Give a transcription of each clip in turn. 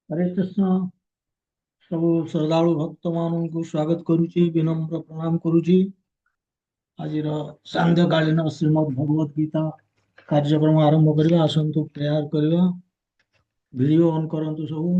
हरे कृष्ण। सब श्रद्धालु भक्त ମାନଙ୍କୁ ସ୍ୱାଗତ କରୁଛି, ବିନମ୍ର ପ୍ରଣାମ କରୁଛି। ଆଜିର ସାନ୍ଧ୍ୟକାଳୀନ ଶ୍ରୀମଦ୍ ଭଗବତ ଗୀତା କାର୍ଯ୍ୟକ୍ରମ ଆରମ୍ଭ କରିବା। ଆସନ୍ତୁ ପ୍ରେୟାର କରିବା। ଭିଡିଓ ଅନ୍ କରନ୍ତୁ ସବୁ।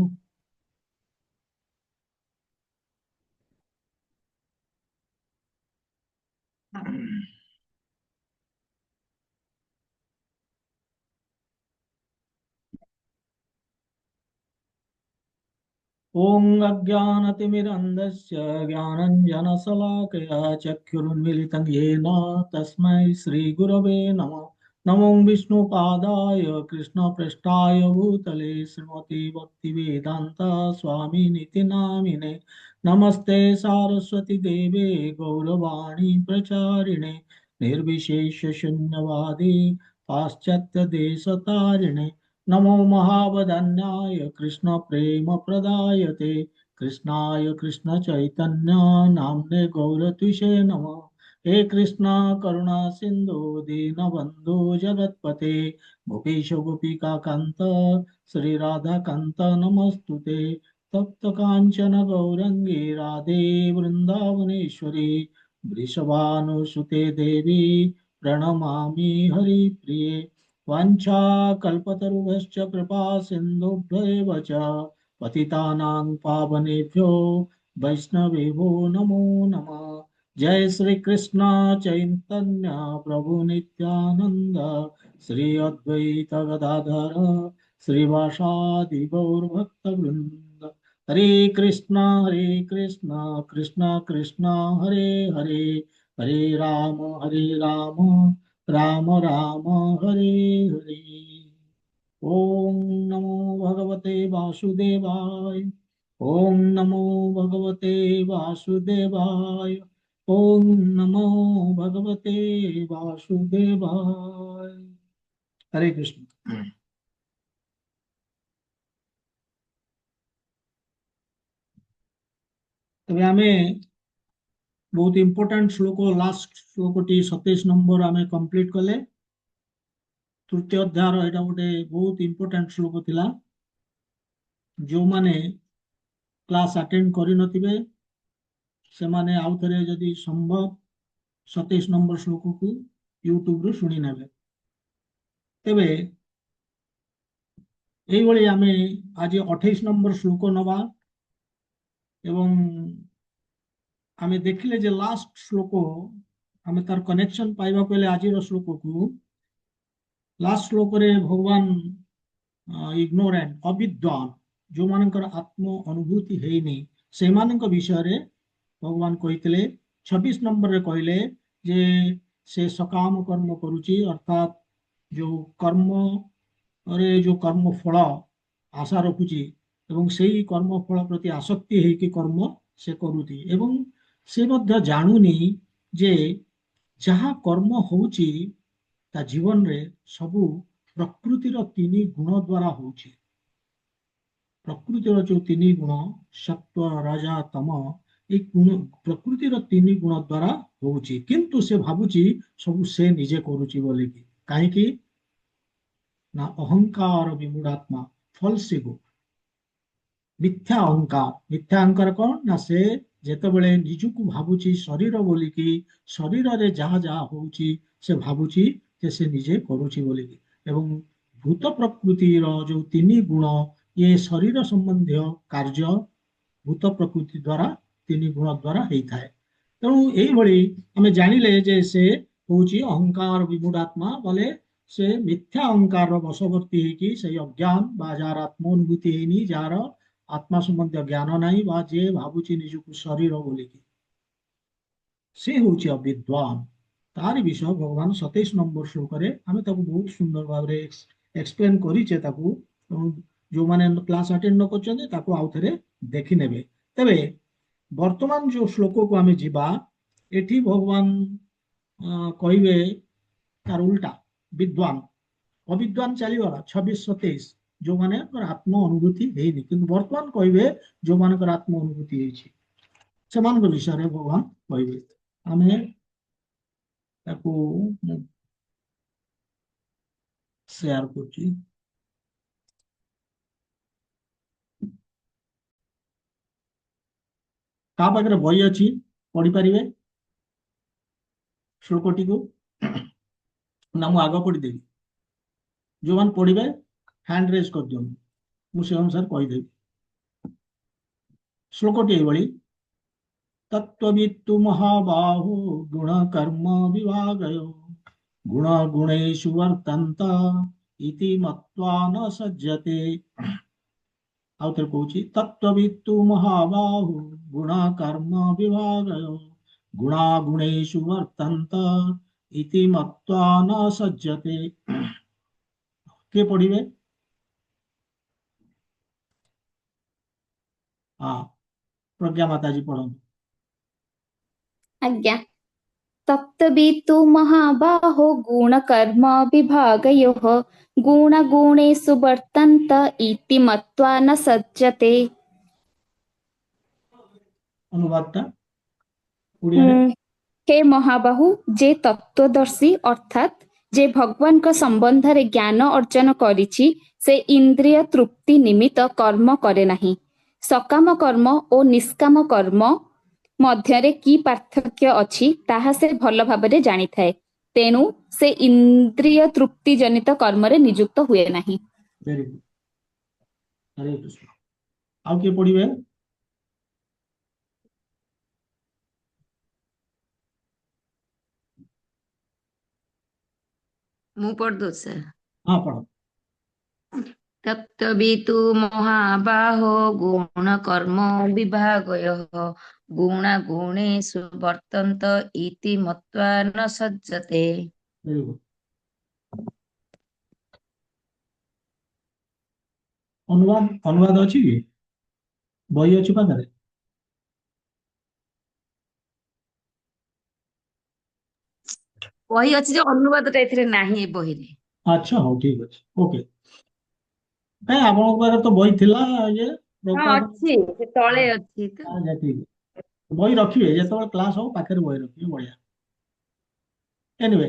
ॐ अज्ञानतिमिरन्धस्य ज्ञानञ्जनशलाकया चक्षुरुन्मिलितं येन तस्मै श्रीगुरवे नमः। नमो विष्णुपादाय कृष्णप्रेष्ठाय भूतले श्रीमते भक्तिवेदान्त स्वामिनिति नामिने। नमस्ते सारस्वती देवे गौरवाणी प्रचारिणे निर्विशेषशून्यवादी पाश्चात्यदेशतारिणे। नमो महावदन्याय कृष्ण प्रेम प्रदायते कृष्णाय कृष्ण चैतन्य नाम्ने गौरत्विषे नमः। हे कृष्ण करुणा सिंधु दीनबंधु जगतपते गोपीश गोपिका कांत श्री राधा कांत नमस्तुते। तप्त कांचन गौरंगी राधे वृंदावनेश्वरी वृषभानुसुते देवी प्रणमामि हरिप्रिये। वाञ्छाकल्पतरुभ्यश्च कृपा सिन्धुभ्यैव च पतितानां पावनेभ्यो वैष्णवेभ्यो नमो नमः। जय श्री कृष्ण चैतन्य प्रभु नित्यानंद श्री अद्वैत गदाधर श्रीवासादि गौरभक्तवृंद। हरे कृष्ण कृष्ण कृष्ण हरे हरे हरे हरे राम राम राम हरे हरे। ओम नमो भगवते वासुदेवाय। ओम नमो भगवते वासुदेवाय। ओम नमो भगवते वासुदेवाय। हरे कृष्ण। तबे आमे बहुत इंपोर्टेंट श्लोक लास्ट श्लोकटी 27 नंबर आमे कंप्लीट कले। तृतीय अध्याय एटा गोटे बहुत इंपोर्टेंट श्लोक थिला। जो माने क्लास अटेंड करि नथिबे सेमाने आउ थरे जदि संभव 27 नंबर श्लोक को यूट्यूब रे शुणी नेबे। तेबे एई भଳି आमे आज 28 नंबर श्लोक नवा एवं आमे देखिले जे लास्ट श्लोक आमे तार कनेक्शन पाइबा पहले आज श्लोक को लास्ट श्लोक रे भगवान इग्नोरेंट अविद्वान जो मानकर आत्म अनुभूति हेनी से मानक विषय रे भगवान कहितले 26 नंबर रे कहले जे से सकाम कर्म करुची अर्थात जो कर्म रे जो कर्म फल आशा रखुची एवं सेही कर्म फल प्रति आसक्ति हेकि कर्म से करुती एवं से मध्य जानुनी जे जहाँ कर्म होउची ता जीवन रे सबु प्रकृतिर तीन गुण द्वारा होउची। प्रकृतिर जो तीन गुण सत्व राजा तम ये गुण प्रकृतिर तीन गुण द्वारा होउची किंतु से भाबुची सबु से निजे करुची बोली कि काहेकि ना अहंकार विमूढ़ात्मा फल्स इगो मिथ्या अहंकार कौन ना से जेतेबेले निजुकु भाबुची शरीर बोलिकी शरीर रे जहा जहा होउची से भाबुची जे से निजे करुची बोलिकी एवं भूत प्रकृतिर जो तीन गुण ये शरीर संबंधी कार्य भूत प्रकृति द्वारा तीन गुण द्वारा होता है। तेणु यही आम जानिले जे से हूँ अहंकार विमूढ़ात्मा बोले से मिथ्या अहंकार बशवर्ती होगी से अज्ञान बा जार आत्मानुभूति है जार आत्मा संबंधी ज्ञान नहीं बा जे भावुची निजक शरीर बोलिकी से हूँ अविद्वान। तार विषय भगवान 27 नंबर श्लोक आम बहुत सुंदर भाव एक्सप्लेन करें जो मैंने क्लास अटेंड न कर आउ थे देखी नेबे। तेबे वर्तमान जो श्लोक को आम जीवा एठी भगवान कहिबे तार उल्टा विद्वान अविद्वान चलीगला 26-27 जो माने आत्म अनुभूति हेनी किंतु वर्तमान कहिबे जो मानकर आत्म अनुभूति हेछि सेमान विषय रे भगवान कहिबे। आमे ताको शेयर करछि। ता पाखरे बही अच्छी पढ़ी पारिबे श्लोकटी को ना मु आग पढ़ीदेवी जो मैंने पढ़े हैंड रेज कर दियो मुझे अनुसार कहीदेवी श्लोकटी एभली तत्त्ववित्तु महाबाहो गुण कर्म विभागयो गुण गुणेषु वर्तन्त इति मत्वा न सज्जते आउ थे कौची तत्त्ववित्तु महाबाहो गुण कर्म विभागयो गुणा गुणेषु वर्तन्त इति मत्वा न सज्जते किए पढ़िबे हाँ प्रज्ञा माता जी पढ़ो आज्ञा तत्त्ववित्तु महाबाहो गुणकर्म विभागयोः गुणगुणेषु वर्तन्त इति मत्वा न सज्जते। अनुवादटा ओडिया रे हे महाबाहु जे तत्त्वदर्शी अर्थात जे भगवान का संबंध रे ज्ञान अर्जन करिछि से इंद्रिय तृप्ति निमित्त कर्म करे नाही। सकाम कर्म और निष्काम कर्म मध्यरे की पार्थक्य अछि ताहा से भल भाबरे जानि थाए तेणु से इंद्रिय तृप्ति जनित कर्म रे नियुक्त हुए नाही। वेरी गुड हरे कृष्ण आउ किए पढ़िबे ମୁଁ ପଢିଦଉଛି ସାର୍। हाँ पढ़ो तत्त्ववितु महाबाहो गुण कर्म विभागयोः गुण गुणेषु वर्तन्त इति मत्वा न सज्जते। वेरी गुड अनुवाद अनुवाद अच्छी कि बही अच्छी पाखरे ବହି ଅଛି ଯେ ଅନୁବାଦଟା ଏଥିରେ ନାହିଁ ଏ ବହିରେ। अच्छा हो ठीक अच्छे ओके कहीं आपन पाखरे तो बही थिला ये ହଁ प्रभुपाद ଅଛି ସେ ତଳେ ଅଛି ତ। अच्छा ठीक बही रखिए जो क्लास हो पाखरे बही रखिए बढ़िया एनीवे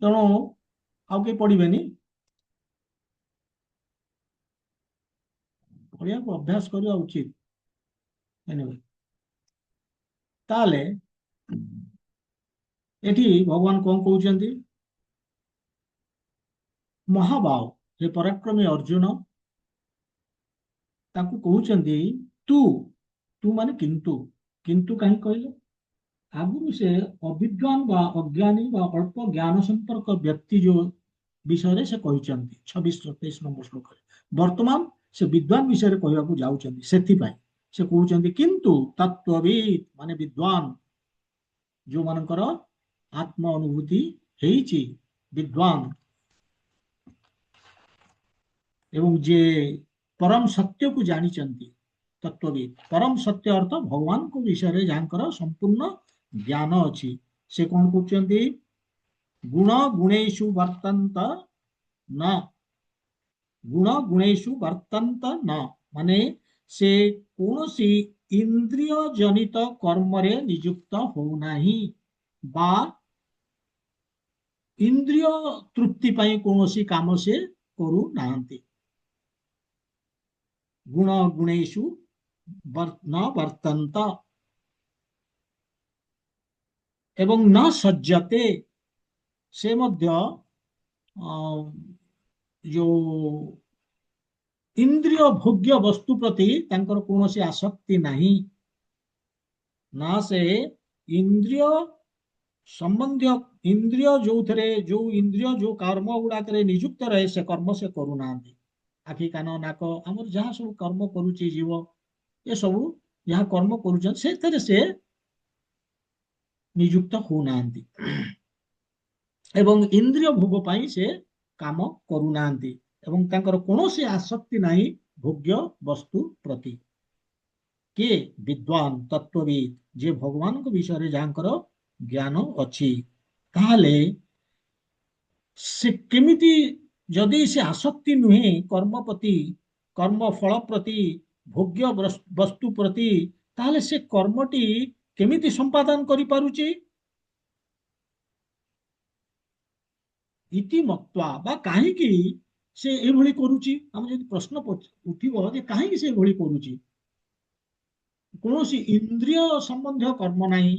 तेणु आउ किए पढ़िबेनी बढ़िया अभ्यास करवा उचित एनीवे ताले एठी भगवान कौन कहउचंती महाबाव जे पराक्रमी अर्जुन ताकू कहउचंती तू तू माने किंतु कहीं कहले आगु से अविद्वान बा अज्ञानी बा अल्प ज्ञान संपर्क व्यक्ति जो विषय से कहउचंती 26-27 नंबर श्लोक वर्तमान से विद्वान विषय कहवाकू जाउचंती सेथिपाई से कहउचंती किंतु तत्त्वविद माने विद्वान जो मानकर आत्म अनुभूति हेइची विद्वान एवं जे परम सत्य को जानिचंती तत्वविद परम सत्य अर्थ भगवान को विषय रे जानकर संपूर्ण ज्ञान अछि से कौन कहउचंती गुण गुणेषु वर्तन्त न गुण गुणेषु वर्तन्त न माने से कौनसी इंद्रिय जनित कर्म रे नियुक्त होउनाही बा इंद्रिय तृप्ति पाई कौनसी काम से करू नाहंती गुण गुणेषु न वर्तन्त एवं न सज्जते से मध्य जो इंद्रिय भोग्य वस्तु प्रति तांकर कौनसी आसक्ति नहीं ना से इंद्रिय संबंधी इंद्रिय जो थे जो इंद्रिय जो कर्म गुड़ाक नियुक्त रहे से कर्म से करूना आखि कान नाक आमर जहाँ सब कर्म करुची जीव ये सब जहाँ कर्म करुछन से नियुक्त होना एवं इंद्रिय भोग पाई से काम करूना एवं तांकर कौनसी आसक्ति नहीं भोग्य वस्तु प्रति के विद्वान तत्वविद जे भगवान को विषय जहाँकर ज्ञान अच्छी ताहले से केमिति जदि से आसक्ति नुहे कर्म प्रति कर्म फल प्रति भोग्य वस्तु प्रति ताहले से कर्मटी केमिति संपादन करि पारुची इति मत्वा बा काहेकि से एभली करूची हम जदि प्रश्न उठिबो जे काहेकि से एभली करूची କୌଣସି ଇନ୍ଦ୍ରିୟ ସମ୍ବନ୍ଧୀୟ କର୍ମ ନାହିଁ,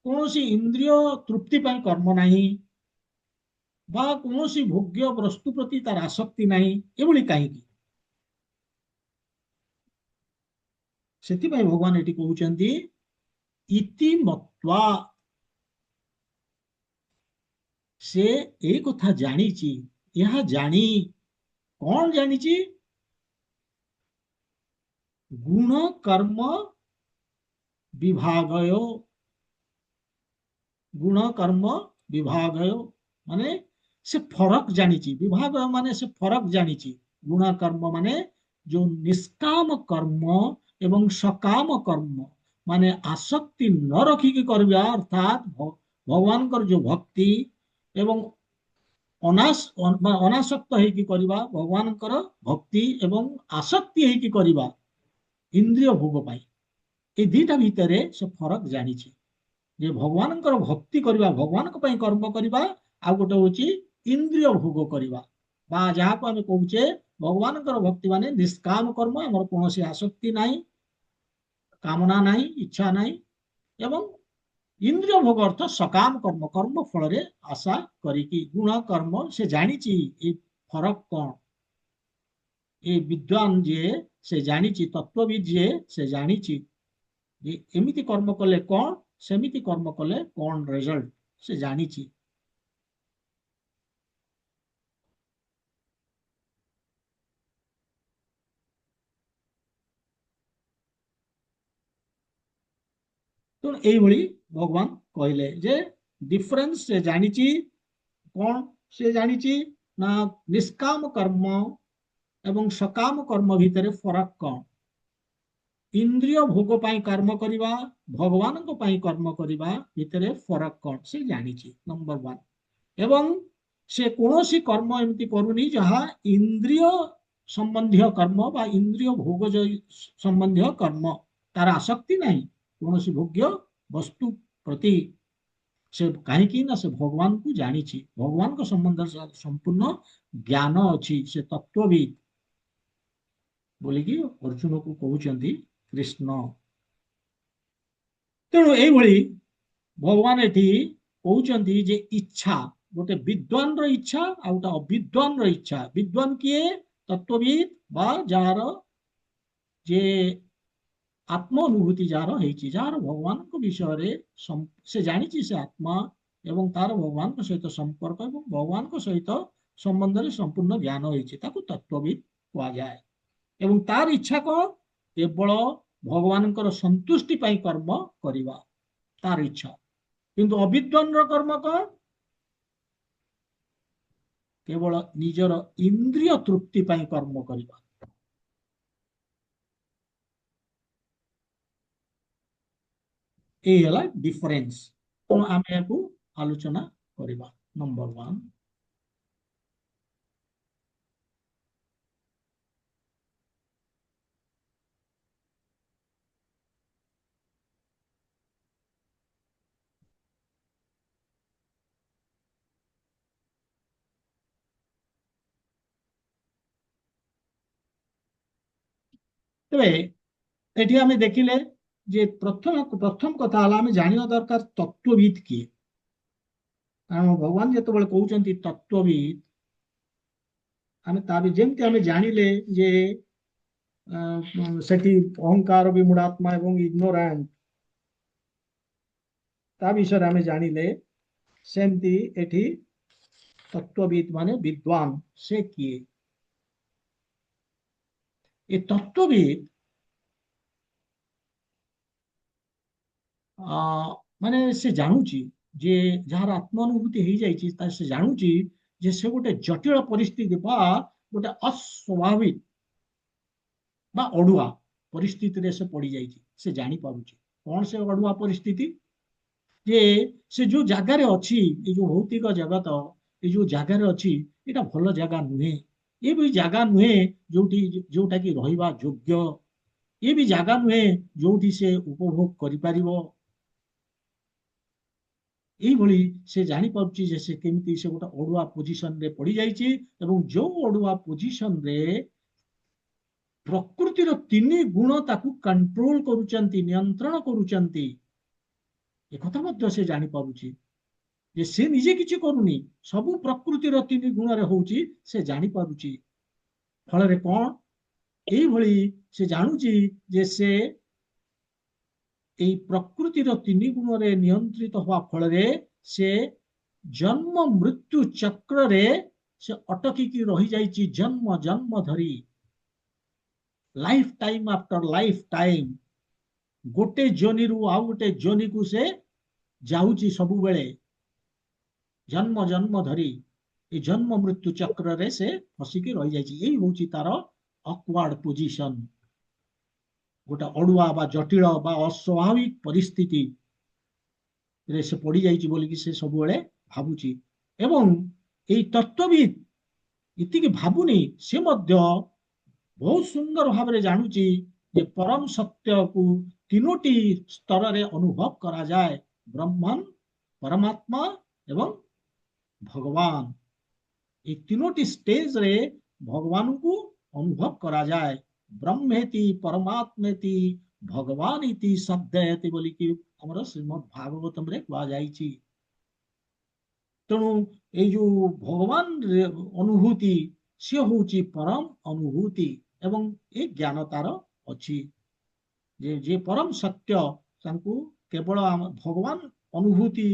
କୌଣସି ଇନ୍ଦ୍ରିୟ ତୃପ୍ତି ପାଇଁ କର୍ମ ନାହିଁ, ବା କୌଣସି ଭୋଗ୍ୟ ବସ୍ତୁ ପ୍ରତି ତାର ଆସକ୍ତି ନାହିଁ, ଏଭଳି କାହିଁକି? ସେଥିପାଇଁ ଭଗବାନ ଏଠି କହୁଛନ୍ତି ଇତି ମତ୍ୱା, ସେ ଏଇ କଥା ଜାଣିଛି। ଏହା ଜାଣି କଣ ଜାଣିଛି? ଗୁଣ କର୍ମ ବିଭାଗୟ, ଗୁଣ କର୍ମ ବିଭାଗୟ ମାନେ ସେ ଫରକ ଜାଣିଛି। ବିଭାଗୟ ମାନେ ସେ ଫରକ ଜାଣିଛି। ଗୁଣ କର୍ମ ମାନେ ଯୋଉ ନିଷ୍କାମ କର୍ମ ଏବଂ ସକାମ କର୍ମ, ମାନେ ଆସକ୍ତି ନ ରଖିକି କରିବା, ଅର୍ଥାତ୍ ଭଗବାନଙ୍କର ଯୋଉ ଭକ୍ତି ଏବଂ ଅନାସକ୍ତ ହେଇକି କରିବା, ଭଗବାନଙ୍କର ଭକ୍ତି ଏବଂ ଆସକ୍ତି ହେଇକି କରିବା ଇନ୍ଦ୍ରିୟ ଭୋଗ ପାଇଁ, এই ଦିଟା ଭିତରେ ସେ ଫରକ ଜାଣିଛି। ଯେ ଭଗବାନଙ୍କର ଭକ୍ତି କରିବା, ଭଗବାନଙ୍କ ପାଇଁ କର୍ମ କରିବା, ଆଉ ଗୋଟେ ହଉଛି ଇନ୍ଦ୍ରିୟ ଭୋଗ କରିବା, ବା ଯାହାକୁ ଆମେ କହୁଛେ ଭଗବାନଙ୍କର ଭକ୍ତି ମାନେ ନିଷ୍କାମ କର୍ମ, ଆମର କୌଣସି ଆସକ୍ତି ନାହିଁ, କାମନା ନାହିଁ, ଇଚ୍ଛା ନାହିଁ। ଏବଂ ଇନ୍ଦ୍ରିୟ ଭୋଗ ଅର୍ଥ ସକାମ କର୍ମ, କର୍ମ ଫଳରେ ଆଶା କରିକି। ଗୁଣ କର୍ମ ସେ ଜାଣିଛି এই ଫରକ କଣ। ଏ ବିଦ୍ୱାନ ଯିଏ ସେ ଜାଣିଛି, ତତ୍ତ୍ୱବିଦ ଯିଏ ସେ ଜାଣିଛି ଯେ ଏମିତି କର୍ମ କଲେ କଣ, ସେମିତି କର୍ମ କଲେ କଣ ରେଜଲ୍ଟ, ସେ ଜାଣିଛି। ତେଣୁ ଏଇଭଳି ଭଗବାନ କହିଲେ ଯେ ଡିଫରେନ୍ସ ସେ ଜାଣିଛି। କଣ ସେ ଜାଣିଛି ନା ନିଷ୍କାମ କର୍ମ ଏବଂ ସକାମ କର୍ମ ଭିତରେ ଫରକ କଣ। ଇନ୍ଦ୍ରିୟ ଭୋଗ ପାଇଁ କର୍ମ କରିବା, ଭଗବାନଙ୍କ ପାଇଁ କର୍ମ କରିବା ଭିତରେ ଫରକ କଣ ସେ ଜାଣିଛି, ନମ୍ବର ୱାନ। ଏବଂ ସେ କୌଣସି କର୍ମ ଏମିତି କରୁନି ଯାହା ଇନ୍ଦ୍ରିୟ ସମ୍ବନ୍ଧୀୟ କର୍ମ ବା ଇନ୍ଦ୍ରିୟ ଭୋଗ ସମ୍ବନ୍ଧୀୟ କର୍ମ, ତାର ଆସକ୍ତି ନାହିଁ କୌଣସି ଭୋଗ୍ୟ ବସ୍ତୁ ପ୍ରତି। ସେ କାହିଁକି ନା ସେ ଭଗବାନଙ୍କୁ ଜାଣିଛି, ଭଗବାନଙ୍କ ସମ୍ବନ୍ଧରେ ସମ୍ପୂର୍ଣ୍ଣ ଜ୍ଞାନ ଅଛି, ସେ ତତ୍ତ୍ୱବିଦ ବୋଲିକି ଅର୍ଜୁନକୁ କହୁଛନ୍ତି କୃଷ୍ଣ। ତେଣୁ ଏଇଭଳି ଭଗବାନ ଏଠି କହୁଛନ୍ତି ଯେ ଇଚ୍ଛା, ଗୋଟେ ବିଦ୍ୱାନର ଇଚ୍ଛା ଆଉ ଗୋଟେ ଅବିଦ୍ୱାନର ଇଚ୍ଛା। ବିଦ୍ୱାନ କିଏ? ତତ୍ତ୍ୱବିଦ, ବା ଯାହାର ଯେ ଆତ୍ମ ଅନୁଭୂତି ଯାହାର ହେଇଛି, ଯାହାର ଭଗବାନଙ୍କ ବିଷୟରେ ସେ ଜାଣିଛି ସେ ଆତ୍ମା, ଏବଂ ତାର ଭଗବାନଙ୍କ ସହିତ ସମ୍ପର୍କ ଏବଂ ଭଗବାନଙ୍କ ସହିତ ସମ୍ବନ୍ଧରେ ସମ୍ପୂର୍ଣ୍ଣ ଜ୍ଞାନ ହେଇଛି, ତାକୁ ତତ୍ତ୍ୱବିଦ କୁହାଯାଏ। ଏବଂ ତାର ଇଚ୍ଛା କଣ? କେବଳ ଭଗବାନଙ୍କର ସନ୍ତୁଷ୍ଟି ପାଇଁ କର୍ମ କରିବା, ତାର ଇଚ୍ଛା। କିନ୍ତୁ ଅବିଦ୍ୱାନର କର୍ମ କଣ? କେବଳ ନିଜର ଇନ୍ଦ୍ରିୟ ତୃପ୍ତି ପାଇଁ କର୍ମ କରିବା। এই ହେଲା ଡିଫରେନ୍ସ। ତେଣୁ ଆମେ ଏହାକୁ ଆଲୋଚନା କରିବା। ନମ୍ବର ୱାନ, ତେବେ ଏଠି ଆମେ ଦେଖିଲେ ଯେ ପ୍ରଥମ କଥା ହେଲା ଆମେ ଜାଣିବା ଦରକାର ତତ୍ତ୍ୱବିଦ କିଏ। କାରଣ ଭଗବାନ ଯେତେବେଳେ କହୁଛନ୍ତି ତତ୍ତ୍ୱବିଦ, ଆମେ ତା ବି ଯେମିତି ଆମେ ଜାଣିଲେ ଯେ ସେଠି ଅହଙ୍କାର ବିମୂଢାତ୍ମା ଏବଂ ଇଗ୍ନୋରାଣ୍ଟ, ତା ବିଷୟରେ ଆମେ ଜାଣିଲେ, ସେମିତି ଏଠି ତତ୍ତ୍ୱବିଦ ମାନେ ବିଦ୍ୱାନ, ସେ କିଏ? ଏ ତତ୍ତ୍ୱବିଦ ମାନେ ସେ ଜାଣୁଛି ଯେ ଯାହାର ଆତ୍ମାନୁଭୂତି ହେଇଯାଇଛି, ସେ ଜାଣୁଛି ଯେ ସେ ଗୋଟେ ଜଟିଳ ପରିସ୍ଥିତି ବା ଗୋଟେ ଅସ୍ୱାଭାବିକ ବା ଅଡୁଆ ପରିସ୍ଥିତିରେ ସେ ପଡିଯାଇଛି। ସେ ଜାଣିପାରୁଛି କଣ ସେ ଅଡୁଆ ପରିସ୍ଥିତି, ଯେ ସେ ଯୋଉ ଜାଗାରେ ଅଛି, ଏ ଯୋଉ ଭୌତିକ ଜଗତ, ଏ ଯୋଉ ଜାଗାରେ ଅଛି, ଏଇଟା ଭଲ ଜାଗା ନୁହେଁ। ଏ ବି ଜାଗା ନୁହେଁ ଯୋଉଟା କି ରହିବା ଯୋଗ୍ୟ। ଏ ବି ଜାଗା ନୁହେଁ ଯୋଉଠି ସେ ଉପଭୋଗ କରିପାରିବ। এইଭଳି ସେ ଜାଣିପାରୁଛି ଯେ ସେ କେମିତି ସେ ଗୋଟେ ଅଡୁଆ ପୋଜିସନରେ ପଡିଯାଇଛି, ଏବଂ ଯୋଉ ଅଡୁଆ ପୋଜିସନରେ ପ୍ରକୃତିର ତିନି ଗୁଣ ତାକୁ କଣ୍ଟ୍ରୋଲ କରୁଛନ୍ତି, ନିୟନ୍ତ୍ରଣ କରୁଛନ୍ତି। ଏକଥା ମଧ୍ୟ ସେ ଜାଣିପାରୁଛି ଯେ ସେ ନିଜେ କିଛି କରୁନି, ସବୁ ପ୍ରକୃତିର ତିନି ଗୁଣରେ ହଉଛି, ସେ ଜାଣିପାରୁଛି। ଫଳରେ କଣ, ଏଇଭଳି ସେ ଜାଣୁଛି ଯେ ସେ ଏଇ ପ୍ରକୃତିର ତିନି ଗୁଣରେ ନିୟନ୍ତ୍ରିତ ହବା ଫଳରେ ସେ ଜନ୍ମ ମୃତ୍ୟୁ ଚକ୍ରରେ ସେ ଅଟକିକି ରହିଯାଇଛି ଜନ୍ମ ଜନ୍ମ ଧରି। Life time after life time, ଗୋଟେ ଯୋନିରୁ ଆଉ ଗୋଟେ ଯୋନିକୁ ସେ ଯାଉଛି ସବୁବେଳେ, ଜନ୍ମ ଜନ୍ମ ଧରି ଏ ଜନ୍ମ ମୃତ୍ୟୁ ଚକ୍ରରେ ସେ ଫସିକି ରହିଯାଇଛି। ଏଇ ହଉଛି ତାର ଅକୱାର୍ଡ ପୋଜିସନ, ଗୋଟେ ଅଡୁଆ ବା ଜଟିଳ ବା ଅସ୍ୱାଭାବିକ ପରିସ୍ଥିତିରେ ସେ ପଡିଯାଇଛି ବୋଲିକି ସେ ସବୁବେଳେ ଭାବୁଛି। ଏବଂ ଏଇ ତତ୍ତ୍ୱବିତ୍ ଏତିକି ଭାବୁନି, ସେ ମଧ୍ୟ ବହୁତ ସୁନ୍ଦର ଭାବରେ ଜାଣୁଛି ଯେ ପରମ ସତ୍ୟକୁ ତିନୋଟି ସ୍ତରରେ ଅନୁଭବ କରାଯାଏ, ବ୍ରହ୍ମନ୍, ପରମାତ୍ମା ଏବଂ ଭଗବାନ। এই ତିନୋଟି ଷ୍ଟେଜରେ ଭଗବାନଙ୍କୁ ଅନୁଭବ କରାଯାଏ। ବ୍ରହ୍ମେତି ପରମାତ୍ମେତି ଭଗବାନ ଇତି ଶବ୍ଦୟତି ବୋଲିକି ଆମର ଶ୍ରୀମଦ୍ ଭାଗବତମରେ କୁହାଯାଇଛି। ତେଣୁ ଏଇ ଯୋଉ ଭଗବାନ ଅନୁଭୂତି, ସିଏ ହଉଛି ପରମ ଅନୁଭୂତି। ଏବଂ ଏ ଜ୍ଞାନ ତାର ଅଛି ଯେ ଯେ ପରମ ସତ୍ୟ, ତାଙ୍କୁ କେବଳ ଭଗବାନ ଅନୁଭୂତି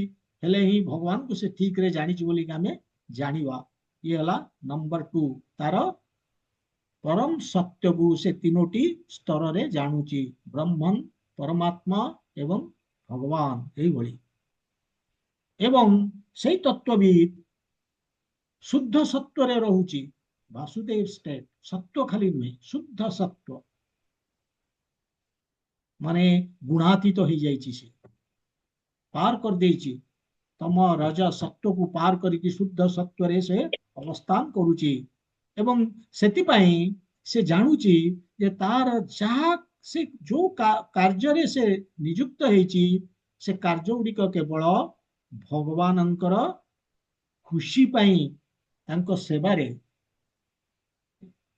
ହେଲେ ହିଁ ଭଗବାନଙ୍କୁ ସେ ଠିକରେ ଜାଣିଛି ବୋଲିକି ଆମେ ଜାଣିବା। ଇଏ ହେଲା ନମ୍ବର 2, ତାର ପରମ ସତ୍ୟକୁ ସେ ତିନୋଟି ସ୍ତରରେ ଜାଣୁଛି, ବ୍ରହ୍ମନ୍, ପରମାତ୍ମା ଏବଂ ଭଗବାନ, ଏଇଭଳି। ଏବଂ ସେଇ ତତ୍ତ୍ୱବିତ୍ ଶୁଦ୍ଧ ସତ୍ୱରେ ରହୁଛି, ବାସୁଦେବ ଷ୍ଟେଟ, ସତ୍ୟ ଖାଲି ନୁହେଁ, ଶୁଦ୍ଧ ସତ୍ୟ, ମାନେ ଗୁଣାତୀତ ହେଇଯାଇଛି, ସେ ପାର କରିଦେଇଛି, ତମ ରଜ ସତ୍ୱକୁ ପାର କରିକି ଶୁଦ୍ଧ ସତ୍ୱରେ ସେ ଅବସ୍ଥାନ କରୁଛି। ଏବଂ ସେଥିପାଇଁ ସେ ଜାଣୁଛି ଯେ ତାର ଯାହା ସେ ଯୋଉ କାର୍ଯ୍ୟରେ ସେ ନିଯୁକ୍ତ ହେଇଛି, ସେ କାର୍ଯ୍ୟ ଗୁଡିକ କେବଳ ଭଗବାନଙ୍କର ଖୁସି ପାଇଁ, ତାଙ୍କ ସେବାରେ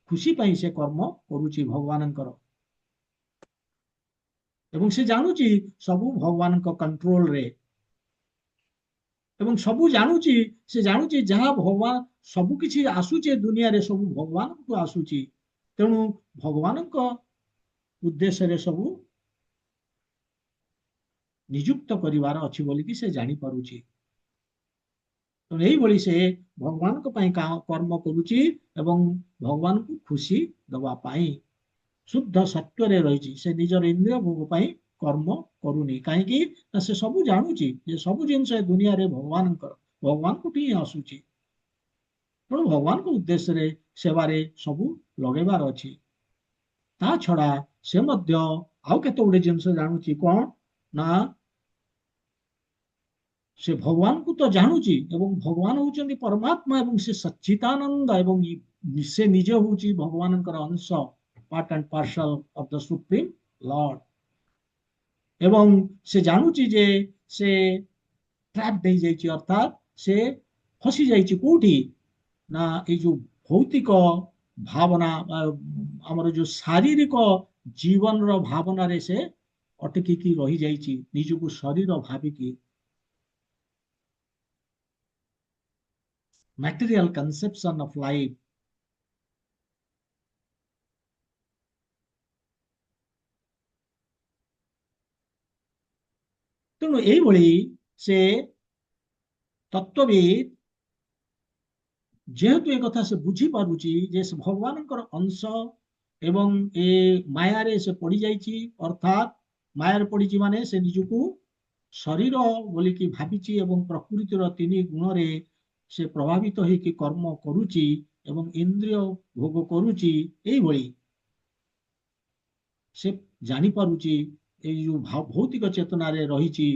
ଖୁସି ପାଇଁ ସେ କର୍ମ କରୁଛି ଭଗବାନଙ୍କର। ଏବଂ ସେ ଜାଣୁଛି ସବୁ ଭଗବାନଙ୍କ କଣ୍ଟ୍ରୋଲରେ, ଏବଂ ସବୁ ଜାଣୁଛି, ସେ ଜାଣୁଛି ଯାହା ଭଗବାନ ସବୁ କିଛି ଆସୁଛି ଦୁନିଆରେ, ସବୁ ଭଗବାନଙ୍କୁ ଆସୁଛି। ତେଣୁ ଭଗବାନଙ୍କ ଉଦ୍ଦେଶ୍ୟରେ ସବୁ ନିଯୁକ୍ତ କରିବାର ଅଛି ବୋଲିକି ସେ ଜାଣିପାରୁଛି। ତେଣୁ ଏଇଭଳି ସେ ଭଗବାନଙ୍କ ପାଇଁ କର୍ମ କରୁଛି ଏବଂ ଭଗବାନଙ୍କୁ ଖୁସି ଦେବା ପାଇଁ ଶୁଦ୍ଧ ସତ୍ୱରେ ରହିଛି। ସେ ନିଜର ଇନ୍ଦ୍ରିୟ ଭୋଗ ପାଇଁ କର୍ମ କରୁନି। କାହିଁକି ନା ସେ ସବୁ ଜାଣୁଛି ଯେ ସବୁ ଜିନିଷ ଏ ଦୁନିଆରେ ଭଗବାନଙ୍କର, ଭଗବାନଙ୍କୁ ହିଁ ଆସୁଛି। ତେଣୁ ଭଗବାନଙ୍କ ଉଦ୍ଦେଶ୍ୟରେ ସେବାରେ ସବୁ ଲଗେଇବାର ଅଛି। ତା ଛଡା ସେ ମଧ୍ୟ ଆଉ କେତେ ଗୁଡେ ଜିନିଷ ଜାଣୁଛି, କଣ ନା ସେ ଭଗବାନଙ୍କୁ ତ ଜାଣୁଛି ଏବଂ ଭଗବାନ ହଉଛନ୍ତି ପରମାତ୍ମା ଏବଂ ସେ ସଚ୍ଚିଦାନନ୍ଦ ଏବଂ ସେ ନିଜେ ହଉଛି ଭଗବାନଙ୍କର ଅଂଶ, part and parcel of the supreme Lord. ଏବଂ ସେ ଜାଣୁଛି ଯେ ସେ ଟ୍ରାପ୍ ହେଇଯାଇଛି, ଅର୍ଥାତ୍ ସେ ଫସି ଯାଇଛି କୋଉଠି ନା ଏଇ ଯୋଉ ଭୌତିକ ଭାବନା, ଆମର ଯୋଉ ଶାରୀରିକ ଜୀବନର ଭାବନାରେ ସେ ଅଟକିକି ରହିଯାଇଛି, ନିଜକୁ ଶରୀର ଭାବିକି, material conception of life। ତେଣୁ ଏଇଭଳି ସେ ତତ୍ତ୍ୱବିତ୍ ଯେହେତୁ ଏ କଥା ସେ ବୁଝିପାରୁଛି ଯେ ସେ ଭଗବାନଙ୍କର ଅଂଶ ଏବଂ ଏ ମାୟାରେ ସେ ପଡିଯାଇଛି, ଅର୍ଥାତ୍ ମାୟାରେ ପଡିଛି ମାନେ ସେ ନିଜକୁ ଶରୀର ବୋଲିକି ଭାବିଛି ଏବଂ ପ୍ରକୃତିର ତିନି ଗୁଣରେ ସେ ପ୍ରଭାବିତ ହେଇକି କର୍ମ କରୁଛି ଏବଂ ଇନ୍ଦ୍ରିୟ ଭୋଗ କରୁଛି। ଏଇଭଳି ସେ ଜାଣିପାରୁଛି ଏଇ ଯୋଉ ଭୌତିକ ଚେତନାରେ ରହିଛି,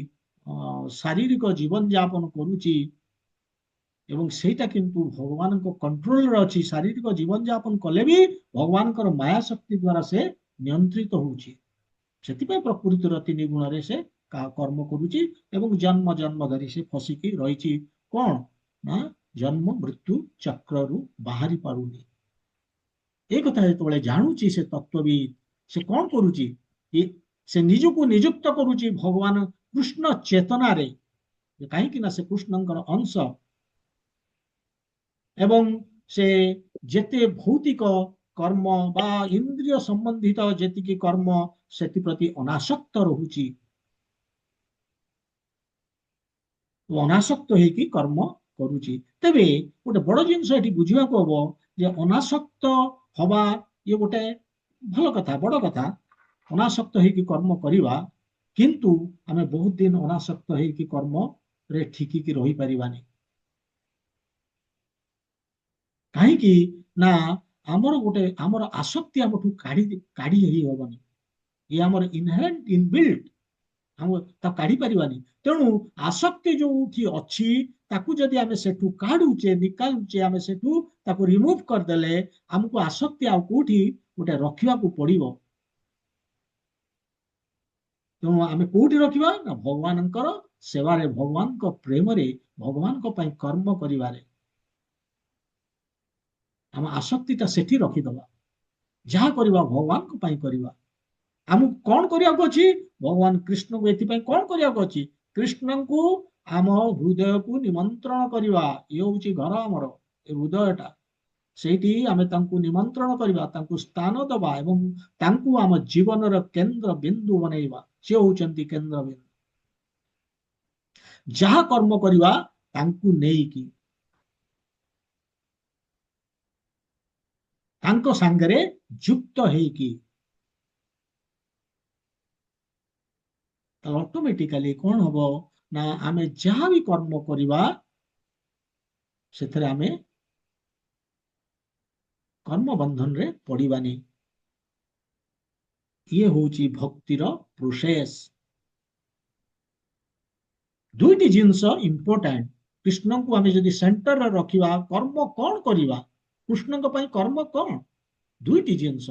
ଶାରୀରିକ ଜୀବନ ଯାପନ କରୁଛି ଏବଂ ସେଇଟା କିନ୍ତୁ ଭଗବାନଙ୍କ କଣ୍ଟ୍ରୋଲରେ ଅଛି। ଶାରୀରିକ ଜୀବନ ଯାପନ କଲେ ବି ଭଗବାନଙ୍କର ମାୟା ଶକ୍ତି ଦ୍ୱାରା ସେ ନିୟନ୍ତ୍ରିତ ହଉଛି। ସେଥିପାଇଁ ପ୍ରକୃତିର ତିନି ଗୁଣରେ ସେ କର୍ମ କରୁଛି ଏବଂ ଜନ୍ମ ଜନ୍ମ ଧରି ସେ ଫସିକି ରହିଛି, କଣ ନା ଜନ୍ମ ମୃତ୍ୟୁ ଚକ୍ରରୁ ବାହାରି ପାରୁନି। এই କଥା ଯେତେବେଳେ ଜାଣୁଛି ସେ ତତ୍ତ୍ୱବିତ୍, ସେ କଣ କରୁଛି? ସେ ନିଜକୁ ନିଯୁକ୍ତ କରୁଛି ଭଗବାନ କୃଷ୍ଣ ଚେତନାରେ, କାହିଁକି ନା ସେ କୃଷ୍ଣଙ୍କର ଅଂଶ, ଏବଂ ସେ ଯେତେ ଭୌତିକ କର୍ମ ବା ଇନ୍ଦ୍ରିୟ ସମ୍ବନ୍ଧିତ ଯେତିକି କର୍ମ ସେଥିପ୍ରତି ଅନାସକ୍ତ ରହୁଛି, ଅନାସକ୍ତ ହେଇକି କର୍ମ କରୁଛି। ତେବେ ଗୋଟେ ବଡ ଜିନିଷ ଏଠି ବୁଝିବାକୁ ହବ ଯେ ଅନାସକ୍ତ ହବା ଇଏ ଗୋଟେ ଭଲ କଥା, ବଡ କଥା, ଅନାସକ୍ତ ହେଇକି କର୍ମ କରିବା। କିନ୍ତୁ ଆମେ ବହୁତ ଦିନ ଅନାସକ୍ତ ହେଇକି କର୍ମରେ ଠିକିକି ରହିପାରିବାନି। କାହିଁକି ନା ଆମର ଆସକ୍ତି ଆମଠୁ କାଢି ହେଇ ହବନି। ଇଏ ଆମର ଇନହେରେଣ୍ଟ ଇନବିଲ୍ଟ, ଆମେ ତାକୁ କାଢି ପାରିବାନି। ତେଣୁ ଆସକ୍ତି ଯୋଉଠି ଅଛି ତାକୁ ଯଦି ଆମେ ସେଠୁ କାଢୁଛେ, ନିକାଲୁଛେ, ଆମେ ସେଠୁ ତାକୁ ରିମୁଭ କରିଦେଲେ ଆମକୁ ଆସକ୍ତି ଆଉ କୋଉଠି ଗୋଟେ ରଖିବାକୁ ପଡିବ। ତେଣୁ ଆମେ କୋଉଠି ରଖିବା ନା ଭଗବାନଙ୍କର ସେବାରେ, ଭଗବାନଙ୍କ ପ୍ରେମରେ, ଭଗବାନଙ୍କ ପାଇଁ କର୍ମ କରିବାରେ ଆମ ଆସକ୍ତିଟା ସେଠି ରଖିଦବା। ଯାହା କରିବା ଭଗବାନଙ୍କ ପାଇଁ କରିବା। ଆମକୁ କଣ କରିବାକୁ ଅଛି? ଭଗବାନ କୃଷ୍ଣଙ୍କୁ ଏଥିପାଇଁ କଣ କରିବାକୁ ଅଛି? କୃଷ୍ଣଙ୍କୁ ଆମ ହୃଦୟକୁ ନିମନ୍ତ୍ରଣ କରିବା। ଇଏ ହଉଛି ଘର ଆମର, ଏ ହୃଦୟଟା। ସେଇଠି ଆମେ ତାଙ୍କୁ ନିମନ୍ତ୍ରଣ କରିବା, ତାଙ୍କୁ ସ୍ଥାନ ଦବା ଏବଂ ତାଙ୍କୁ ଆମ ଜୀବନର କେନ୍ଦ୍ର ବିନ୍ଦୁ ବନେଇବା। ସେ ହଉଛନ୍ତି କେନ୍ଦ୍ର ବିନ୍ଦୁ। ଯାହା କର୍ମ କରିବା ତାଙ୍କୁ ନେଇକି, ତାଙ୍କ ସାଙ୍ଗରେ ଯୁକ୍ତ ହେଇକି, ଅଟୋମେଟିକାଲି କଣ ହବ ନା ଆମେ ଯାହା ବି କର୍ମ କରିବା ସେଥିରେ ଆମେ କର୍ମ ବନ୍ଧନରେ ପଡିବାନି। ଇଏ ହଉଛି ଭକ୍ତିର ପ୍ରୋସେସ। ଦୁଇଟି ଜିନିଷ ଇମ୍ପୋର୍ଟାଣ୍ଟ। କୃଷ୍ଣଙ୍କୁ ଆମେ ଯଦି ସେଣ୍ଟରରେ ରଖିବା, କର୍ମ କଣ କରିବା, କୃଷ୍ଣଙ୍କ ପାଇଁ କର୍ମ କଣ? ଦୁଇଟି ଜିନିଷ।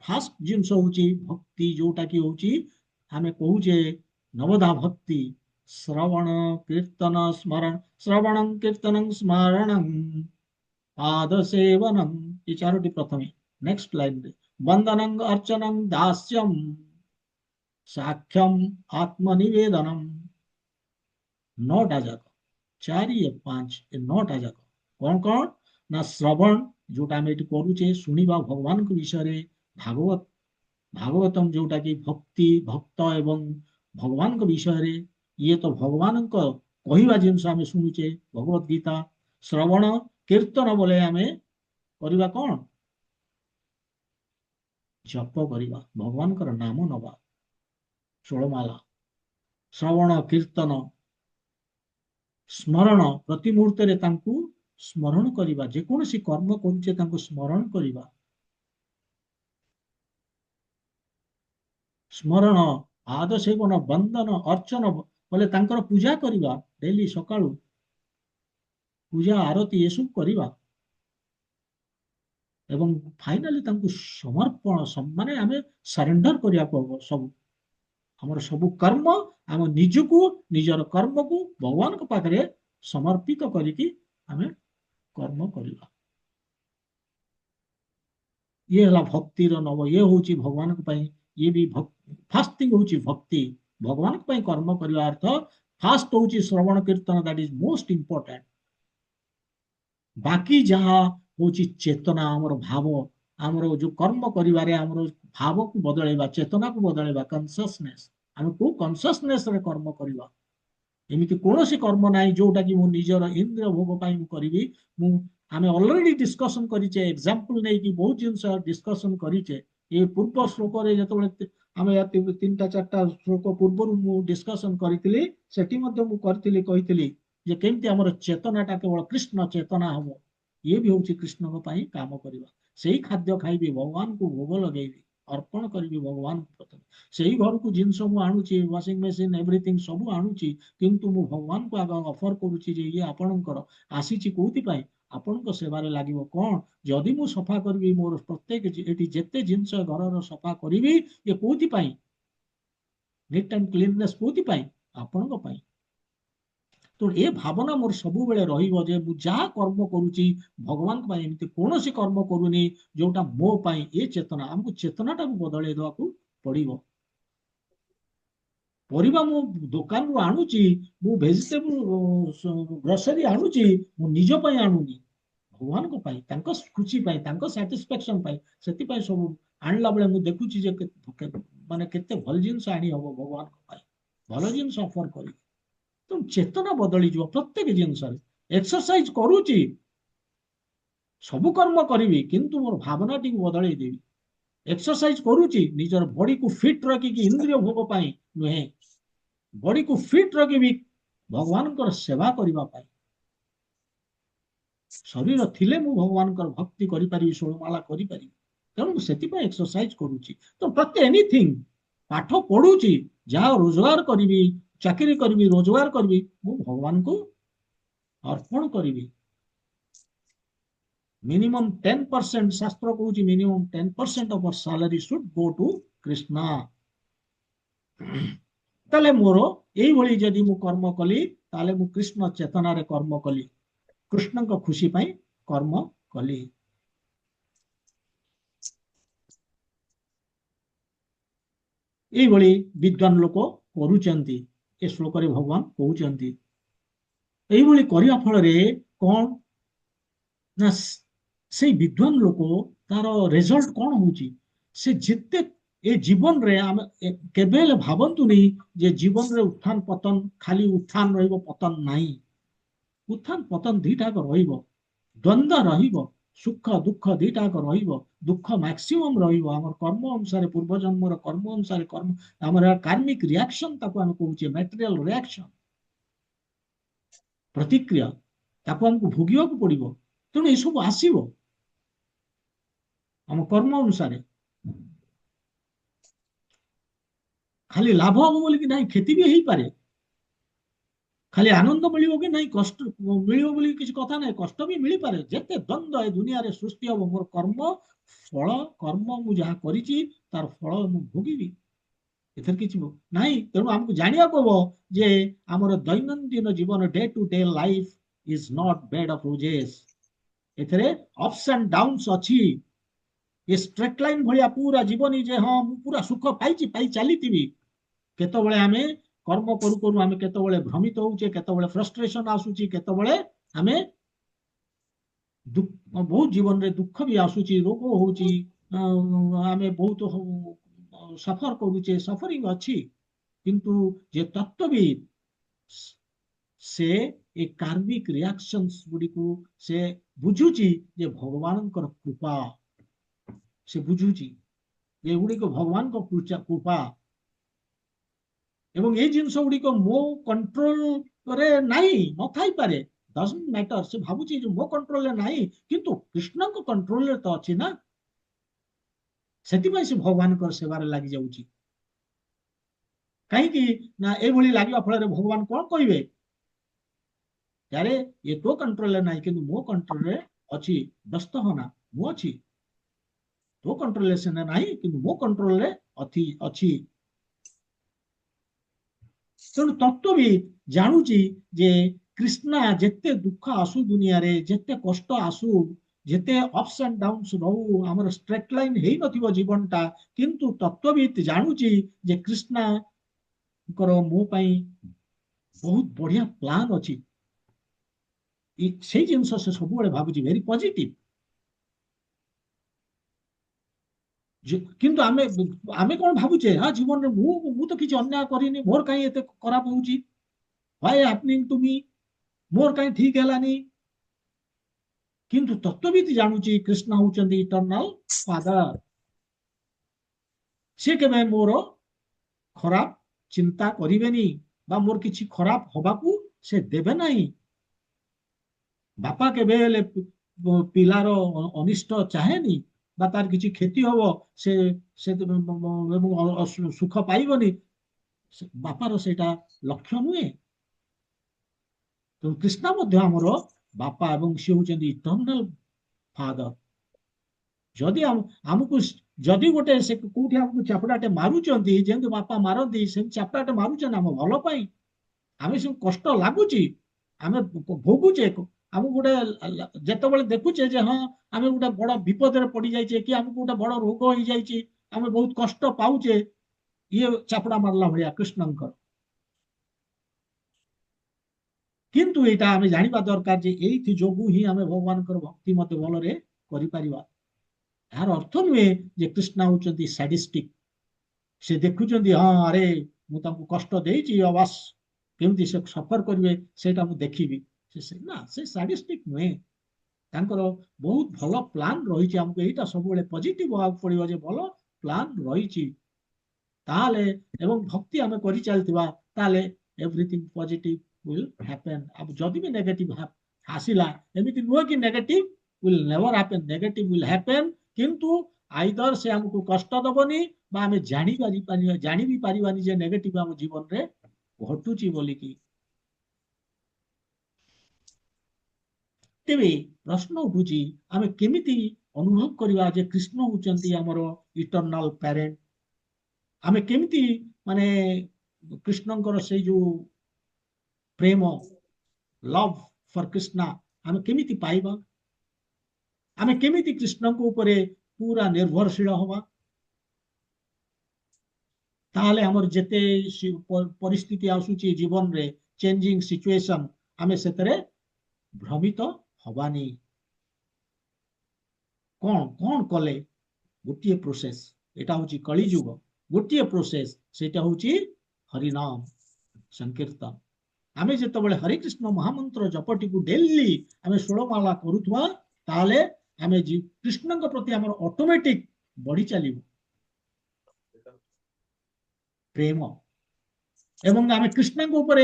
ଫାଷ୍ଟ ଜିନିଷ ହଉଛି ଭକ୍ତି, ଯୋଉଟା କି ହଉଛି ଆମେ କହୁଛେ ନବଦା ଭକ୍ତି, ଶ୍ରବଣ କୀର୍ତ୍ତନ ସ୍ମରଣ, ଶ୍ରବଣଂ କୀର୍ତ୍ତନଂ ସ୍ମरणं ପାଦ ସେବନଂ, ଏ ଚାରୋଟି ପ୍ରଥମେ। ନେକ୍ସଟ ଲାଇନରେ ବନ୍ଦନଂ ଅର୍ଚ୍ଚନଂ ଦାସ୍ୟଂ ସାକ୍ଷ୍ୟಂ ଆତ୍ମନିବେଦନಂ। ନଅଟା ଯାକ, 4 ଏ 5, ଏ ନଅଟା ଯାକ କଣ କଣ ନା ଶ୍ରବଣ, ଯୋଉଟା ଆମେ ଏଠି କରୁଛେ ଶୁଣିବା ଭଗବାନଙ୍କ ବିଷୟରେ, ଭାଗବତମ ଯୋଉଟା କି ଭକ୍ତି, ଭକ୍ତ ଏବଂ ଭଗବାନଙ୍କ ବିଷୟରେ। ଇଏ ତ ଭଗବାନଙ୍କ କହିବା ଜିନିଷ ଆମେ ଶୁଣୁଛେ, ଭଗବତ ଗୀତା। ଶ୍ରବଣ କୀର୍ତ୍ତନ ବୋଲେ ଆମେ କରିବା କଣ? ଜପ କରିବା, ଭଗବାନଙ୍କର ନାମ ନବା, ଷୋଳମାଲା। ଶ୍ରବଣ କୀର୍ତ୍ତନ ସ୍ମରଣ, ପ୍ରତି ମୁହୂର୍ତ୍ତରେ ତାଙ୍କୁ ସ୍ମରଣ କରିବା। ଯେକୌଣସି କର୍ମ କରୁଛେ ତାଙ୍କୁ ସ୍ମରଣ କରିବା। ସ୍ମରଣ, ପାଦ ସେବନ, ବନ୍ଦନ, ଅର୍ଚ୍ଚନ ବୋଲେ ତାଙ୍କର ପୂଜା କରିବା। ଡେଲି ସକାଳୁ ପୂଜା ଆରତି ଏସବୁ କରିବା। ଏବଂ ଫାଇନାଲି ତାଙ୍କୁ ସମର୍ପଣ, ମାନେ ଆମେ ସରେଣ୍ଡର କରିବାକୁ ହବ ସବୁ। ଆମର ସବୁ କର୍ମ, ଆମ ନିଜକୁ, ନିଜର କର୍ମକୁ ଭଗବାନଙ୍କ ପାଖରେ ସମର୍ପିତ କରିକି ଆମେ କର୍ମ କରିବା। ଇଏ ହେଲା ଭକ୍ତିର ନବ, ଇଏ ହଉଛି ଭଗବାନଙ୍କ ପାଇଁ। ଇଏ ବି ଫାଷ୍ଟ ଥିଙ୍ଗ ହଉଛି ଭକ୍ତି। ଭଗବାନଙ୍କ ପାଇଁ କର୍ମ କରିବା ଅର୍ଥ ଫାଷ୍ଟ ହଉଛି ଶ୍ରବଣ କୀର୍ତ୍ତନ, ଦ୍ୟାଟ ଇଜ ମୋଷ୍ଟ ଇମ୍ପୋର୍ଟାଣ୍ଟ। ବାକି ଯାହା ହଉଛି ଚେତନା, ଆମର ଭାବ, ଆମର ଯୋଉ କର୍ମ କରିବାରେ ଆମର ଭାବକୁ ବଦଳେଇବା, ଚେତନାକୁ ବଦଳେଇବା, କନସିୟସନେସ୍। ଆମେ କୋଉ କନସିୟସନେସ୍ ରେ କର୍ମ କରିବା। ଏମିତି କୌଣସି କର୍ମ ନାହିଁ ଯୋଉଟା କି ମୁଁ ନିଜର ଇନ୍ଦ୍ରିୟ ଭୋଗ ପାଇଁ ମୁଁ କରିବି। ଆମେ ଅଲରେଡି ଡିସ୍କସନ କରିଛେ, ଏକ୍ସାମ୍ପଲ ନେଇକି ବହୁତ ଜିନିଷ ଡିସ୍କସନ କରିଛେ। ଏ ପୂର୍ବ ଶ୍ଲୋକରେ ଯେତେବେଳେ ଆମେ 3-4ଟା ଶ୍ଲୋକ ପୂର୍ବରୁ ମୁଁ ଡିସ୍କସନ କରିଥିଲି, ସେଠି ମଧ୍ୟ ମୁଁ କହିଥିଲି ଯେ କେମିତି ଆମର ଚେତନାଟା କେବଳ କୃଷ୍ଣ ଚେତନା ହବ। ଇଏ ବି ହଉଛି କୃଷ୍ଣଙ୍କ ପାଇଁ କାମ କରିବା। ସେଇ ଖାଦ୍ୟ ଖାଇବି, ଭଗବାନଙ୍କୁ ଭୋଗ ଲଗେଇବି, ଅର୍ପଣ କରିବି ଭଗବାନଙ୍କୁ ପ୍ରଥମେ। ସେଇ ଘରକୁ ଜିନିଷ ମୁଁ ଆଣୁଛି, ୱାସିଂ ମେସିନ ଏଭ୍ରିଥିଙ୍ଗ ସବୁ ଆଣୁଛି, କିନ୍ତୁ ମୁଁ ଭଗବାନଙ୍କୁ ଆଗ ଅଫର କରୁଛି ଯେ ଇଏ ଆପଣଙ୍କର ଆସିଛି କୋଉଥିପାଇଁ? ଆପଣଙ୍କ ସେବାରେ ଲାଗିବ। କଣ? ଯଦି ମୁଁ ସଫା କରିବି, ମୋର ପ୍ରତ୍ୟେକ ଏଠି ଯେତେ ଜିନିଷ ଘରର ସଫା କରିବି, ଇଏ କୋଉଥିପାଇଁ? Neat and cleanness କୋଉଥିପାଇଁ? ଆପଣଙ୍କ ପାଇଁ। ତ तो ए भावना मोर सबुबेले रहिबो जे मु जहा कर्म करूची भगवान को पाई एमती कोनोसी कर्म करूनी जोटा मो पाई ए चेतना हमको चेतनाटा बदलै देवाकू पड़िबो ପରିବା ମୁଁ ଦୋକାନରୁ ଆଣୁଛି ମୁଁ ଭେଜିଟେବୁଲ ଗ୍ରୋସରୀ ଆଣୁଛି ମୁଁ ନିଜ ପାଇଁ ଆଣୁନି ଭଗବାନଙ୍କ ପାଇଁ ତାଙ୍କ ଖୁସି ପାଇଁ ତାଙ୍କ ସାଟିସ୍ଫାକ୍ସନ ପାଇଁ ସେଥିପାଇଁ ସବୁ ଆଣିଲା ବେଳେ ମୁଁ ଦେଖୁଛି ଯେ ମାନେ କେତେ ଭଲ ଜିନିଷ ଆଣି ହବ ଭଗବାନଙ୍କ ପାଇଁ ଭଲ ଜିନିଷ ଅଫର କରିବି ତେଣୁ ଚେତନା ବଦଳିଯିବ ପ୍ରତ୍ୟେକ ଜିନିଷରେ ଏକ୍ସରସାଇଜ କରୁଛି ସବୁ କର୍ମ କରିବି କିନ୍ତୁ ମୋର ଭାବନାଟିକୁ ବଦଳେଇ ଦେବି एक्सरसाइज करूची निजर बॉडी को फिट रखिकी इंद्रिय भोग पाई नुहे बॉडी को फिट रखी भगवान कर सेवा करबा पाई शरीर थिले मु भगवान कर भक्ति करि पारिबी षोलमाला करि पारिबी तेणु सेति पय एक्सरसाइज करूची तो प्रति एनीथिंग पाठ पढुची जा रोजगार करबी चाकरी करबी रोजगार करबी मु भगवान को अर्पण करबी minimum 10% शास्त्र कहूँ minimum 10% of our salary should go to Krishna ताले मोरो एई भली जदि मु कर्म कली ताले मु कृष्ण चेतना रे कर्म कली कृष्ण को खुशी पाई कर्म कली एई भली विद्वान लोक करूचंती ए श्लोक रे भगवान कहउचंती एई भली करिया फल रे कोन ना से विद्वान लोक तार रिजल्ट कौन होची से जिते ए जीवन रे आम केबेल भावंतु नहीं जे जीवन रे उत्थान पतन खाली उत्थान रहिबो पतन नाही उत्थान पतन दीटाक रहिबो द्वंद्व रहिबो सुख दुख दीटाक रहिबो दुख मैक्सिमम रहिबो हमर कर्म अनुसार पूर्व जन्मर कर्म अनुसार कर्म हमर कार्मिक रिएक्शन ताको हम कहूचे मटेरियल रिएक्शन प्रतिक्रिया ताको हमको भोगियो को पड़िबो तेणु ये सब आसीबो हम कर्म अनुसार खाली लाभ हम बोली कि नहीं क्षति भी पारे खाली आनंद मिलिबो कि नहीं कष्ट मिलिबो बोली किसी कथा नहीं कष्ट भी मिली पारे जेते द्वंद्व ए दुनिया रे सृष्टि हो मोर कर्म फल कर्म मु जहा करिछि तार फल मु भोगिबी एथर किछि नहीं तेणु हमको जानिया कहबो जे हमर दैनंदिन जीवन day to day life is not bed of roses एथरे अप्स एंड डाउन्स अछि ये स्ट्रेट लाइन भलिया पूरा जीवन जे हाँ मु पूरा सुख पाइछि पाई चलीथिबी केतबेले आमे कर्म करू करू आमे केतबेले भ्रमित होउचे केतबेले फ्रस्ट्रेशन आसुची केतबेले आमे बहुत जीवन रे दुख भी आसुची रोग होउची आमे बहुत सफर करूचे सफरिंग अछि किंतु जे तत्वविद से ए कार्मिक रिएक्शंस गुडी को से बुझुची जे भगवान कर कृपा से बुझुची ये गुडी को भगवान को कृपा एवं ये जिनस गुडी को मो कंट्रोल रे नाही न थाई पारे डजंट मैटर से भाबुची जो मो कंट्रोल रे नाही किंतु कृष्ण को कंट्रोल रे तो अछि ना सेति पय से भगवान कर सेवा रे लागि जाउची काहे कि ना ए भली लागिवा फल रे भगवान कोन कहिबे यारे ये तो कंट्रोल नहीं कि मो कंट्रोल रे अच्छी व्यस्त होना मु अच्छी तो कंट्रोल से नहीं कि मो कंट्रोल रे अच्छी तेणु तत्व भी जानूची जे कृष्णा जेते दुख आसु दुनिया रे जेते कष्ट आसु जेते अप्स एंड डाउन्स रहू हमर स्ट्रेट लाइन हेई नथिबो जीवनटा किंतु तत्वविद जानूची जे कृष्णा करो मो पई बहुत बढ़िया प्लान अछि से जिनस से सब भावुची वेरी पॉजिटिव किंतु आमे आमे कौन भावुचे हाँ जीवन में मु तो किसी अन्याय करिनी मोर कहीं एते खराब होउची व्हाई हैपनिंग टू मी मोर कहीं ठीक हेलानी किंतु तत्वविद जानूची कृष्ण होउचंदी इटर्नल फादर से केबे मोर खराब चिंता करिवेनी बा मोर किछि खराब होबाकू से देबे नहीं बापा केबे पिलार अनिष्ट चाहेनी बा तार किछि क्षति होबो से सुख पाइबनी बापार सेटा लक्ष्य नुहे तो कृष्ण मध्य हमर बापा एवं से होचंदी इटर्नल फादर जदि हमकु जदि गोटे से कोठी हमकु चापड़ाटे मारुचंती जेंति बापा मारंती से चापड़ाटे मारुचन हम भलो पाई हमें से कष्ट लागुची ଆମେ ଭୋଗୁଛେ ଆମକୁ ଗୋଟେ ଯେତେବେଳେ ଦେଖୁଛେ ଯେ ହଁ ଆମେ ଗୋଟେ ବଡ ବିପଦରେ ପଡି ଯାଇଛେ କି ଆମକୁ ଗୋଟେ ବଡ ରୋଗ ହେଇଯାଇଛି, ଆମେ ବହୁତ କଷ୍ଟ ପାଉଛେ, ଇଏ ଚାପୁଡା ମାରିଲା ଭଳିଆ କୃଷ୍ଣଙ୍କର। କିନ୍ତୁ ଏଇଟା ଆମେ ଜାଣିବା ଦରକାର ଯେ ଏଇଥି ଯୋଗୁ ହିଁ ଆମେ ଭଗବାନଙ୍କର ଭକ୍ତି ମଧ୍ୟ ଭଲରେ କରିପାରିବା। ଏହାର ଅର୍ଥ ନୁହେଁ ଯେ କୃଷ୍ଣ ହଉଛନ୍ତି ସାଡିଷ୍ଟିକ, ସେ ଦେଖୁଛନ୍ତି ହଁ ଆରେ ମୁଁ ତାଙ୍କୁ କଷ୍ଟ ଦେଇଛି ବାସ୍ କେମିତି ସେ ସଫର କରିବେ ସେଇଟା ମୁଁ ଦେଖିବି। ନା, ସେ ସାଡିଷ୍ଟିକ ନୁହେଁ। ତାଙ୍କର ବହୁତ ଭଲ ପ୍ଲାନ ରହିଛି। ଆମକୁ ଏଇଟା ସବୁବେଳେ ପଜିଟିଭ ହବାକୁ ପଡିବ ଯେ ଭଲ ପ୍ଲାନ ରହିଛି। ତାହେଲେ ଏବଂ ଭକ୍ତି ଆମେ କରିଚାଲିଥିବା ତାହେଲେ ଏଭ୍ରିଥିଙ୍ଗ ପଜିଟିଭ will happen। ଆଉ ଯଦି ବି ନେଗେଟିଭ ଆସିଲା, ଏମିତି ନୁହେଁ କି negative will never happen, negative will happen, କିନ୍ତୁ ଆଇଦର ସେ ଆମକୁ କଷ୍ଟ ଦବନି ବା ଆମେ ଜାଣି ବି ପାରିବାନି ଯେ ନେଗେଟିଭ ଆମ ଜୀବନରେ ଘଟୁଛି ବୋଲିକି। ତେବେ ପ୍ରଶ୍ନ ଉଠୁଛି ଆମେ କେମିତି ଅନୁଭବ କରିବା ଯେ କୃଷ୍ଣ ହଉଛନ୍ତି ଆମର ଇଟର୍ନାଲ ପ୍ୟାରେଣ୍ଟ। ଆମେ କେମିତି ମାନେ କୃଷ୍ଣଙ୍କର ସେଇ ଯୋଉ ପ୍ରେମ, ଲଭ ଫର କୃଷ୍ଣ ଆମେ କେମିତି ପାଇବା? ଆମେ କେମିତି କୃଷ୍ଣଙ୍କ ଉପରେ ପୁରା ନିର୍ଭରଶୀଳ ହବା? ତାହେଲେ ଆମର ଯେତେ ପରିସ୍ଥିତି ଆସୁଛି ଜୀବନରେ, ଚେଞ୍ଜିଂ ସିଚୁଏସନ, ଆମେ ସେଥିରେ ଭ୍ରମିତ ହବାନି। କଣ କଣ କଲେ? ଗୋଟିଏ ପ୍ରୋସେସ, ଏଟା ହଉଛି କଳିଯୁଗ, ଗୋଟିଏ ପ୍ରୋସେସ, ସେଇଟା ହଉଛି ହରିନାମ ସଂକୀର୍ତ୍ତନ। ଆମେ ଯେତେବେଳେ ହରିକୃଷ୍ଣ ମହାମନ୍ତ୍ର ଜପଟିକୁ ଡେଲି ଆମେ ଷୋଳମାଳା କରୁଥିବା, ତାହେଲେ ଆମେ କୃଷ୍ଣଙ୍କ ପ୍ରତି ଆମର ଅଟୋମେଟିକ ବଢି ଚାଲିବ ପ୍ରେମ। ଏବଂ ଆମେ କୃଷ୍ଣଙ୍କ ଉପରେ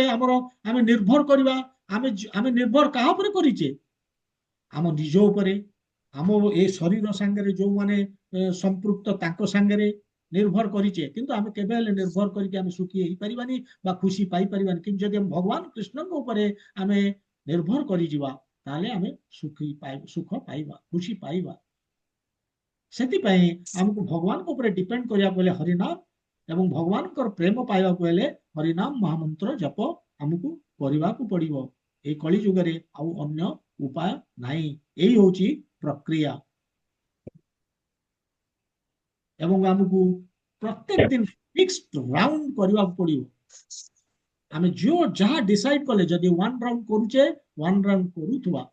ଆମେ ନିର୍ଭର କରିବା। ଆମେ ନିର୍ଭର କାହା ଉପରେ କରିଛେ? ଆମ ନିଜ ଉପରେ, ଆମ ଏ ଶରୀର ସାଙ୍ଗରେ ଯୋଉମାନେ ସମ୍ପୃକ୍ତ ତାଙ୍କ ସାଙ୍ଗରେ ନିର୍ଭର କରିଛେ। କିନ୍ତୁ ଆମେ କେବେ ହେଲେ ନିର୍ଭର କରିକି ଆମେ ସୁଖୀ ହେଇପାରିବାନି ବା ଖୁସି ପାଇପାରିବାନି। କିନ୍ତୁ ଯଦି ଆମେ ଭଗବାନ କୃଷ୍ଣଙ୍କ ଉପରେ ଆମେ ନିର୍ଭର କରିଯିବା, ତାହେଲେ ଆମେ ସୁଖ ପାଇବା, ଖୁସି ପାଇବା। ସେଥିପାଇଁ ଆମକୁ ଭଗବାନଙ୍କ ଉପରେ ଡିପେଣ୍ଡ କରିବାକୁ ହେଲେ ହରିନାମ ଏବଂ ଭଗବାନଙ୍କର ପ୍ରେମ ପାଇବାକୁ ହେଲେ ହରିନାମ ମହାମନ୍ତ୍ର ଜପ ଆମକୁ କରିବାକୁ ପଡିବ। ଏଇ କଳି ଯୁଗରେ ଆଉ ଅନ୍ୟ ଉପାୟ ନାହିଁ। ଏଇ ହଉଛି ପ୍ରକ୍ରିୟା। ଏବଂ ଆମକୁ ପ୍ରତ୍ୟେକ ଦିନ ଫିକ୍ସଡ ରାଉଣ୍ଡ କରିବାକୁ ପଡିବ। ଆମେ ଯାହା ଡିସାଇଡ କଲେ, ଯଦି 1 ରାଉଣ୍ଡ କରୁଛେ 1 ରାଉଣ୍ଡ କରୁଥିବା,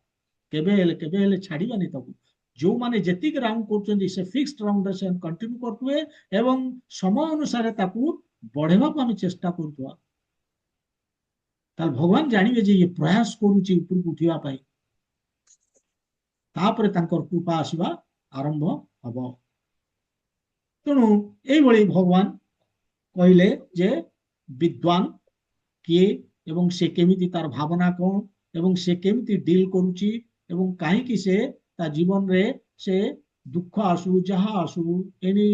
କେବେ ହେଲେ ଛାଡିବାନି ତାକୁ। ଯୋଉମାନେ ଯେତିକି ରାଉଣ୍ଡ କରୁଛନ୍ତି ସେ ଫିକ୍ସଡ ରାଉଣ୍ଡରେ ସେ କଣ୍ଟିନ୍ୟୁ କରୁଥିବେ ଏବଂ ସମୟ ଅନୁସାରେ ତାକୁ ବଢେଇବାକୁ ଆମେ ଚେଷ୍ଟା କରୁଥିବା। ତାହେଲେ ଭଗବାନ ଜାଣିବେ ଯେ ଇଏ ପ୍ରୟାସ କରୁଛି ଉପରକୁ ଉଠିବା ପାଇଁ, ତାପରେ ତାଙ୍କର କୃପା ଆସିବା ଆରମ୍ଭ ହବ। ତେଣୁ ଏଇଭଳି ଭଗବାନ କହିଲେ ଯେ ବିଦ୍ୱାନ କିଏ ଏବଂ ସେ କେମିତି, ତାର ଭାବନା କଣ ଏବଂ ସେ କେମିତି ଡିଲ୍ କରୁଛି ଏବଂ କାହିଁକି ସେ ତା ଜୀବନରେ ସେ ଦୁଃଖ ଆସୁ ଯାହା ଆସୁ ଏନି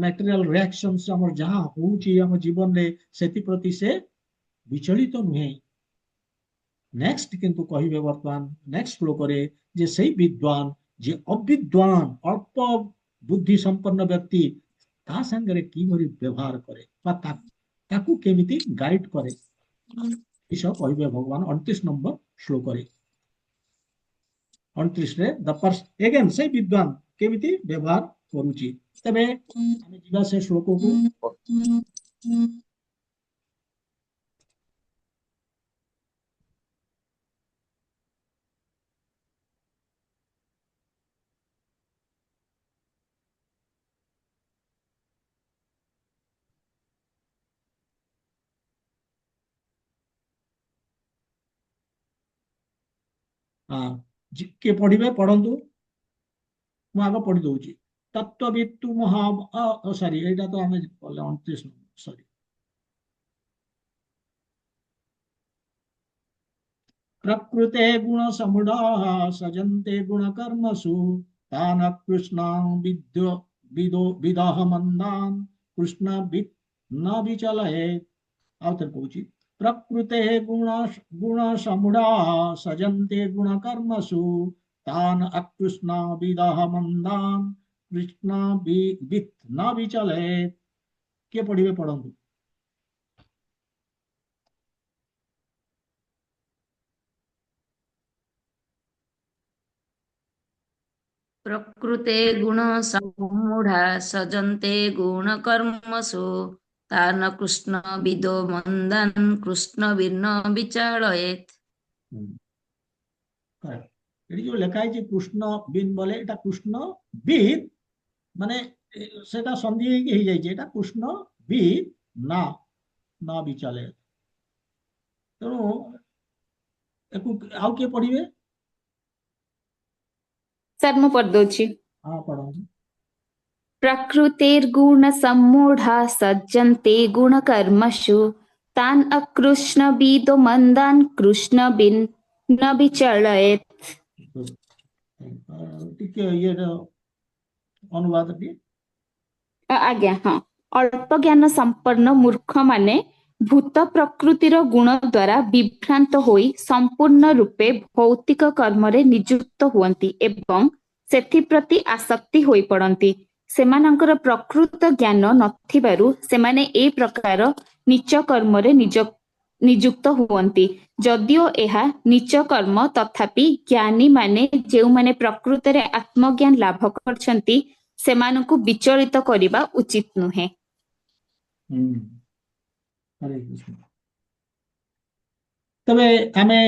ମ୍ୟାଟେରିଆଲ ରିଆକ୍ସନ୍ସ ଆମର ଯାହା ହଉଛି ଆମ ଜୀବନରେ, ସେଥିପ୍ରତି ସେ ବିଚଳିତ ନୁହେଁ। ନେକ୍ସଟ କିନ୍ତୁ କହିବେ ବର୍ତ୍ତମାନ ନେକ୍ସଟ ଶ୍ଲୋକରେ ଯେ ସେଇ ବିଦ୍ୱାନ ଯେ ଅବିଦ୍ୱାନ ଅଳ୍ପ ବୁଦ୍ଧି ସମ୍ପନ୍ନ ବ୍ୟକ୍ତି ତା ସାଙ୍ଗରେ କିଭଳି ବ୍ୟବହାର କରେ ବା ତାକୁ କେମିତି ଗାଇଡ କରେ, ବିଷୟ କହିବେ ଭଗବାନ 29 ନମ୍ବର ଶ୍ଲୋକରେ। 29ରେ ଏଗେନ୍ ସେଇ ବିଦ୍ୱାନ କେମିତି ବ୍ୟବହାର କରୁଛି। ତେବେ ଆମେ ଯିବା ସେ ଶ୍ଲୋକକୁ। କିଏ ପଢିବେ? ପଢନ୍ତୁ, ମୁଁ ଆଗ ପଢି ଦଉଛି। ତତ୍ତ୍ୱବିତ୍ତୁ ସରି, ଏଇଟା ତ ଆମେ 29 ସରି। प्रकृते गुणसमुदाः सजन्ते गुणकर्मसु तान् कृष्णां विदः मन्दान् कृष्णवित् न विचलयेत्। आउथर कହୁଛି प्रकृते गुणसमुदाः सजन्ते गुणकर्मसु तान् अकृष्णा विदः मन्दान् कृष्णवित् न विचलयेत्। କିଏ ପଢିବେ? ପଢନ୍ତୁ। ପ୍ରକୃତେ ଗୁଣ ସମୂଢା ସଜନ୍ତେ ଗୁଣ କର୍ମସୁ ତାନ କୃଷ୍ଣ ବିଦୋ ମନ୍ଦାନ କୃଷ୍ଣ ବିନ୍ନ ବିଚାଳୟେତ୍। correct। ଏଠି ଯୋଉ ଲେଖା ହେଇଛି କୃଷ୍ଣ ବିନ୍ ବୋଲେ ଏଟା କୃଷ୍ଣ ବିନ୍ ମାନେ ସେଟା ସନ୍ଧି ହେଇକି ହେଇଯାଇଛି, ଏଟା କୃଷ୍ଣ ବିନ୍ ନା ନା ବିଚାଲେ। ତେଣୁ ୟାକୁ ଆଉ କିଏ ପଢିବେ? ସାର୍ ମୁଁ ପଢିଦଉଛି। ହଁ ପଢନ୍ତୁ। प्रकृतेर्गुणसम्मूढा सज्जन्ते गुणकर्मसु तान् अकृष्णविदो मन्दान् कृष्णविन् न विचलयेत्। ଟିକେ ଇଏର ଅନୁବାଦ ଟିକେ। ଆଜ୍ଞା ହଁ। ଅଳ୍ପ ଜ୍ଞାନ ସମ୍ପନ୍ନ ମୂର୍ଖମାନେ ଭୂତ ପ୍ରକୃତିର ଗୁଣ ଦ୍ୱାରା ବିଭ୍ରାନ୍ତ ହୋଇ ସମ୍ପୂର୍ଣ୍ଣ ରୂପେ ଭୌତିକ କର୍ମରେ ନିଯୁକ୍ତ ହୁଅନ୍ତି ଏବଂ ସେଥିପ୍ରତି ଆସକ୍ତି ହୋଇପଡ଼ନ୍ତି। ସେମାନଙ୍କର ପ୍ରକୃତ ଜ୍ଞାନ ନଥିବାରୁ ସେମାନେ ଏ ପ୍ରକାର ନୀଚ କର୍ମରେ ନିଯୁକ୍ତ ହୁଅନ୍ତି। ଯଦିଓ ଏହା ନୀଚ କର୍ମ, ତଥାପି ଜ୍ଞାନୀମାନେ ଯେଉଁମାନେ ପ୍ରକୃତରେ ଆତ୍ମଜ୍ଞାନ ଲାଭ କରିଛନ୍ତି ସେମାନଙ୍କୁ ବିଚଳିତ କରିବା ଉଚିତ ନୁହେଁ। ହରେ କୃଷ୍ଣ। ତେବେ ଆମେ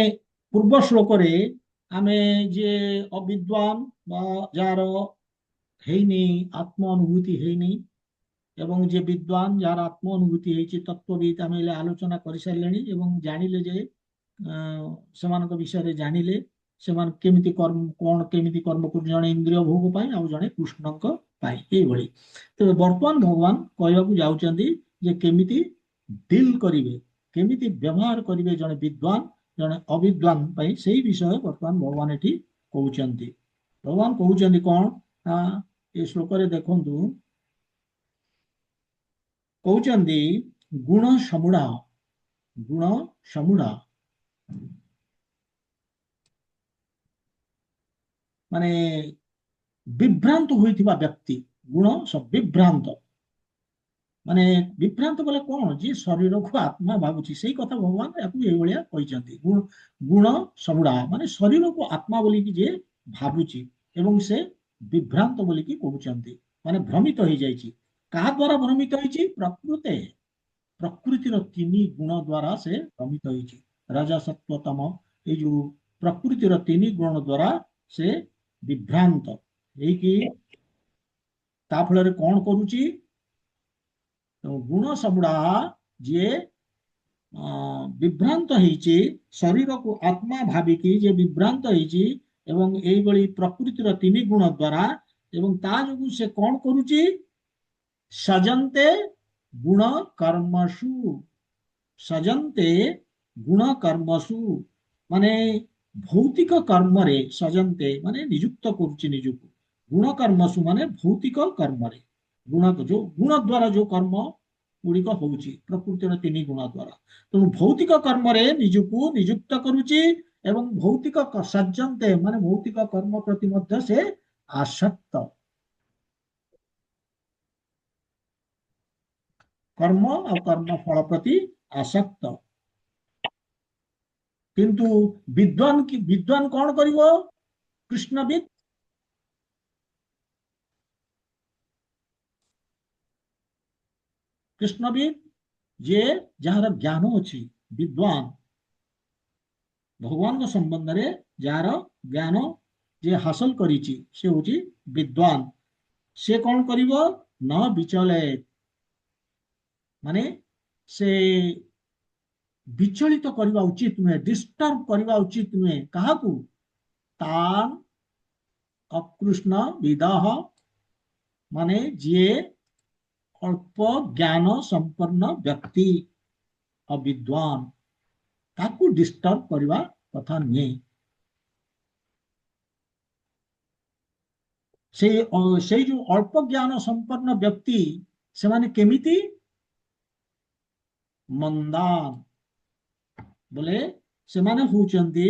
ପୂର୍ବ ଶ୍ଲୋକରେ ଆମେ ଯେ ଅବିଦ୍ୱାନ ବା ଯାହାର ହେଇନି ଆତ୍ମ ଅନୁଭୂତି ହେଇନି ଏବଂ ଯେ ବିଦ୍ୱାନ ଯାହାର ଆତ୍ମ ଅନୁଭୂତି ହେଇଛି ତତ୍ତ୍ୱବିତ୍ ଆମେ ଆଲୋଚନା କରିସାରିଲେଣି ଏବଂ ଜାଣିଲେ ଯେ ସେମାନଙ୍କ ବିଷୟରେ ଜାଣିଲେ ସେମାନେ କେମିତି କର୍ମ କଣ କେମିତି କର୍ମ କରୁଛନ୍ତି, ଜଣେ ଇନ୍ଦ୍ରିୟ ଭୋଗ ପାଇଁ ଆଉ ଜଣେ କୃଷ୍ଣଙ୍କ ପାଇଁ ଏଇଭଳି। ତେବେ ବର୍ତ୍ତମାନ ଭଗବାନ କହିବାକୁ ଯାଉଛନ୍ତି ଯେ କେମିତି ଡିଲ୍ କରିବେ, କେମିତି ବ୍ୟବହାର କରିବେ ଜଣେ ବିଦ୍ୱାନ ଜଣେ ଅବିଦ୍ୱାନ ପାଇଁ, ସେଇ ବିଷୟ ବର୍ତ୍ତମାନ ଭଗବାନ ଏଠି କହୁଛନ୍ତି। ଭଗବାନ କହୁଛନ୍ତି କଣ ନା ଏ ଶ୍ଲୋକରେ ଦେଖନ୍ତୁ, କହୁଛନ୍ତି ଗୁଣ ସମୂଢ ଗୁଣ ସମୂଢ ମାନେ ବିଭ୍ରାନ୍ତ ହୋଇଥିବା ବ୍ୟକ୍ତି। ଗୁଣ ବିଭ୍ରାନ୍ତ ମାନେ ବିଭ୍ରାନ୍ତ ବୋଲେ କଣ, ଯିଏ ଶରୀରକୁ ଆତ୍ମା ଭାବୁଛି ସେଇ କଥା ଭଗବାନ ୟାକୁ ଏଇଭଳିଆ କହିଛନ୍ତି। ଗୁଣ ସମୂଢ ମାନେ ଶରୀରକୁ ଆତ୍ମା ବୋଲିକି ଯିଏ ଭାବୁଛି ଏବଂ ସେ ବିଭ୍ରାନ୍ତ ବୋଲିକି କହୁଛନ୍ତି, ମାନେ ଭ୍ରମିତ ହେଇଯାଇଛି। କାହା ଦ୍ଵାରା ଭ୍ରମିତ ହେଇଛି? ପ୍ରକୃତିର ତିନି ଗୁଣ ଦ୍ଵାରା ସେ ଭ୍ରମିତ ହେଇଛି। ରଜ ସତ୍ଵ ତମ, ଏଇ ଯୋଉ ପ୍ରକୃତିର ତିନି ଗୁଣ ଦ୍ଵାରା ସେ ବିଭ୍ରାନ୍ତ ହେଇକି ତା ଫଳରେ କଣ କରୁଛି? ଗୁଣ ସମୂଢା ଯିଏ ବିଭ୍ରାନ୍ତ ହେଇଛି, ଶରୀରକୁ ଆତ୍ମା ଭାବିକି ଯେ ବିଭ୍ରାନ୍ତ ହେଇଛି ଏବଂ ଏଇଭଳି ପ୍ରକୃତିର ତିନି ଗୁଣ ଦ୍ଵାରା, ଏବଂ ତା ଯୋଗୁଁ ସେ କଣ କରୁଛି? ସଜନ୍ତେ ଗୁଣ କର୍ମସୁ, ସଜନ୍ତେ ଗୁଣ କର୍ମସୁ ମାନେ ଭୌତିକ କର୍ମରେ, ସଜନ୍ତେ ମାନେ ନିଯୁକ୍ତ କରୁଛି ନିଜକୁ, ଗୁଣ କର୍ମସୁ ମାନେ ଭୌତିକ କର୍ମରେ, ଗୁଣ ଯୋଉ ଗୁଣ ଦ୍ଵାରା ଯୋଉ କର୍ମ ଗୁଡିକ ହଉଛି ପ୍ରକୃତିର ତିନି ଗୁଣ ଦ୍ଵାରା, ତେଣୁ ଭୌତିକ କର୍ମରେ ନିଜକୁ ନିଯୁକ୍ତ କରୁଛି ଏବଂ ଭୌତିକ ସଜ୍ଜନ୍ତେ ମାନେ ଭୌତିକ କର୍ମ ପ୍ରତି ମଧ୍ୟ ସେ ଆସକ୍ତ, କର୍ମ ଆଉ କର୍ମ ଫଳ ପ୍ରତି ଆସକ୍ତ। କିନ୍ତୁ ବିଦ୍ୱାନ କଣ କରିବ? କୃଷ୍ଣବିଦ୍ କୃଷ୍ଣବିଦ୍ ଯେ ଯାହାର ଜ୍ଞାନ ଅଛି, ବିଦ୍ୱାନ ଭଗବାନଙ୍କ ସମ୍ବନ୍ଧରେ ଯାହାର ଜ୍ଞାନ ଯେ ହାସଲ କରିଛି ସେ ହଉଛି ବିଦ୍ୱାନ। ସେ କଣ କରିବ? ନ ବିଚଳେତ୍ ମାନେ ସେ ବିଚଳିତ କରିବା ଉଚିତ ନୁହେଁ, ଡିଷ୍ଟର୍ବ କରିବା ଉଚିତ ନୁହେଁ। କାହାକୁ? ତାନ୍ ଅକୃଷ୍ଣ ବିଦଃ ମାନେ ଯିଏ ଅଳ୍ପ ଜ୍ଞାନ ସମ୍ପନ୍ନ ବ୍ୟକ୍ତି, ଅବିଦ୍ୱାନ, ତାକୁ ଡିଷ୍ଟର୍ବ କରିବା କଥା ନୁହେଁ। ସେଇ ଯୋଉ ଅଳ୍ପ ଜ୍ଞାନ ସମ୍ପନ୍ନ ବ୍ୟକ୍ତି ସେମାନେ କେମିତି? ମନ୍ଦାନ ବୋଲେ ସେମାନେ ହଉଛନ୍ତି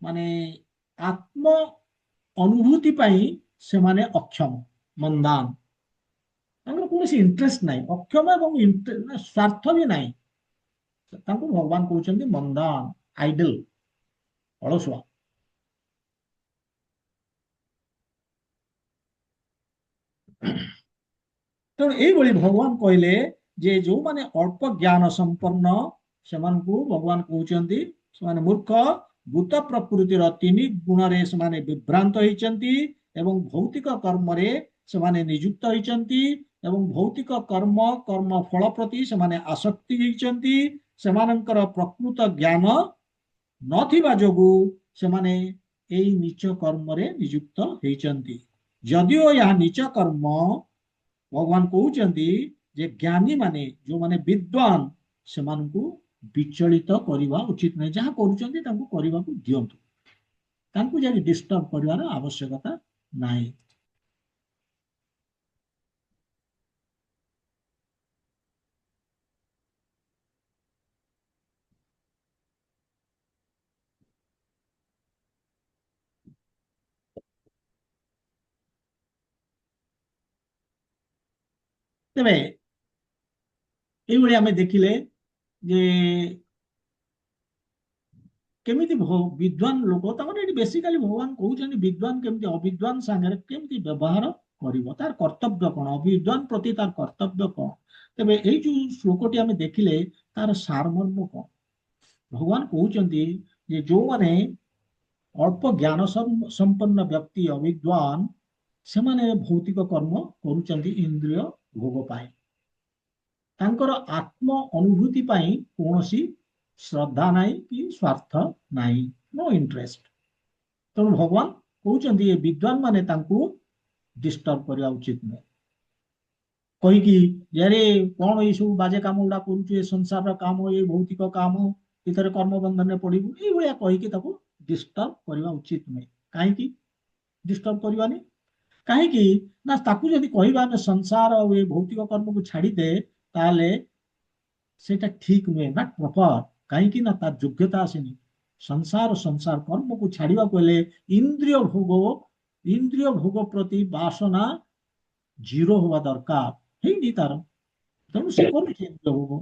ମାନେ ଆତ୍ମ ଅନୁଭୂତି ପାଇଁ ସେମାନେ ଅକ୍ଷମ, ମନ୍ଦାନ, ତାଙ୍କର କୌଣସି ଇଣ୍ଟରେଷ୍ଟ ନାହିଁ, ଅକ୍ଷମ ଏବଂ ସ୍ୱାର୍ଥ ବି ନାହିଁ, ତାଙ୍କୁ ଭଗବାନ କହୁଛନ୍ତି ମନ୍ଦାନ, ଆଇଡଲ, ଅଳସୁଆ। ତେଣୁ ଏଇଭଳି ଭଗବାନ କହିଲେ ଯେ ଯୋଉମାନେ ଅଳ୍ପ ଜ୍ଞାନ ସମ୍ପନ୍ନ ସେମାନଙ୍କୁ ଭଗବାନ କହୁଛନ୍ତି ସେମାନେ ମୂର୍ଖ, ଭୂତ ପ୍ରକୃତିର ତିନି ଗୁଣରେ ସେମାନେ ବିଭ୍ରାନ୍ତ ହେଇଛନ୍ତି ଏବଂ ଭୌତିକ କର୍ମରେ ସେମାନେ ନିଯୁକ୍ତ ହେଇଛନ୍ତି ଏବଂ ଭୌତିକ କର୍ମ କର୍ମ ଫଳ ପ୍ରତି ସେମାନେ ଆସକ୍ତି ହେଇଛନ୍ତି। ସେମାନଙ୍କର ପ୍ରକୃତ ଜ୍ଞାନ ନଥିବା ଯୋଗୁଁ ସେମାନେ ଏଇ ନୀଚ କର୍ମରେ ନିଯୁକ୍ତ ହେଇଛନ୍ତି। ଯଦିଓ ଏହା ନୀଚ କର୍ମ, ଭଗବାନ କହୁଛନ୍ତି ଯେ ଜ୍ଞାନୀ ମାନେ ଯୋଉମାନେ ବିଦ୍ୱାନ ସେମାନଙ୍କୁ ବିଚଳିତ କରିବା ଉଚିତ ନାହିଁ। ଯାହା କରୁଛନ୍ତି ତାଙ୍କୁ କରିବାକୁ ଦିଅନ୍ତୁ, ତାଙ୍କୁ ଯାଇକି ଡିଷ୍ଟର୍ବ କରିବାର ଆବଶ୍ୟକତା ନାହିଁ। ତେବେ ଏଇଭଳି ଆମେ ଦେଖିଲେ ଯେ କେମିତି ବିଦ୍ୱାନ ଲୋକ, ତାମାନେ ଏଠି ବେସିକାଲି ଭଗବାନ କହୁଛନ୍ତି ବିଦ୍ୱାନ କେମିତି ଅବିଦ୍ୱାନ ସାଙ୍ଗରେ କେମିତି ବ୍ୟବହାର କରିବ, ତାର କର୍ତ୍ତବ୍ୟ କଣ, ଅବିଦ୍ୱାନ ପ୍ରତି ତାର କର୍ତ୍ତବ୍ୟ କଣ। ତେବେ ଏଇ ଯୋଉ ଶ୍ଲୋକଟି ଆମେ ଦେଖିଲେ ତାର ସାରମର୍ମ କଣ? ଭଗବାନ କହୁଛନ୍ତି ଯେ ଯୋଉମାନେ ଅଳ୍ପ ଜ୍ଞାନ ସମ୍ପନ୍ନ ବ୍ୟକ୍ତି ଅବିଦ୍ୱାନ ସେମାନେ ଭୌତିକ କର୍ମ କରୁଛନ୍ତି ଇନ୍ଦ୍ରିୟ ଭୋଗ ପାଇଁ। ତାଙ୍କର ଆତ୍ମ ଅନୁଭୂତି ପାଇଁ କୌଣସି ଶ୍ରଦ୍ଧା ନାହିଁ କି ସ୍ୱାର୍ଥ ନାହିଁ, ନୋ ଇଣ୍ଟରେଷ୍ଟ। ତେଣୁ ଭଗବାନ କହୁଛନ୍ତି ଏ ବିଦ୍ୱାନ ମାନେ ତାଙ୍କୁ ଡିଷ୍ଟର୍ବ କରିବା ଉଚିତ ନୁହେଁ, କହିକି ଆରେ କଣ ଏଇ ସବୁ ବାଜେ କାମ ଗୁଡା କରୁଛୁ, ଏ ସଂସାରର କାମ, ଏ ଭୌତିକ କାମ, ଏଥିରେ କର୍ମବନ୍ଧନରେ ପଡିବୁ, ଏଇଭଳିଆ କହିକି ତାକୁ ଡିଷ୍ଟର୍ବ କରିବା ଉଚିତ ନୁହେଁ। କାହିଁକି ଡିଷ୍ଟର୍ବ କରିବାନି? କାହିଁକି ନା ତାକୁ ଯଦି କହିବା ଆମେ ସଂସାର ଆଉ ଏ ଭୌତିକ କର୍ମକୁ ଛାଡିଦେ, ତାହେଲେ ସେଇଟା ଠିକ ନୁହେଁ ନା ପ୍ରପର। କାହିଁକି ନା ତାର ଯୋଗ୍ୟତା ଆସିନି। ସଂସାର କର୍ମକୁ ଛାଡିବାକୁ ହେଲେ ଇନ୍ଦ୍ରିୟ ଭୋଗ ପ୍ରତି ବାସନା ଜିରୋ ହବା ଦରକାର, ହେଇନି ତାର। ତେଣୁ ସେ କରୁଛି ଇନ୍ଦ୍ରିୟ ଭୋଗ,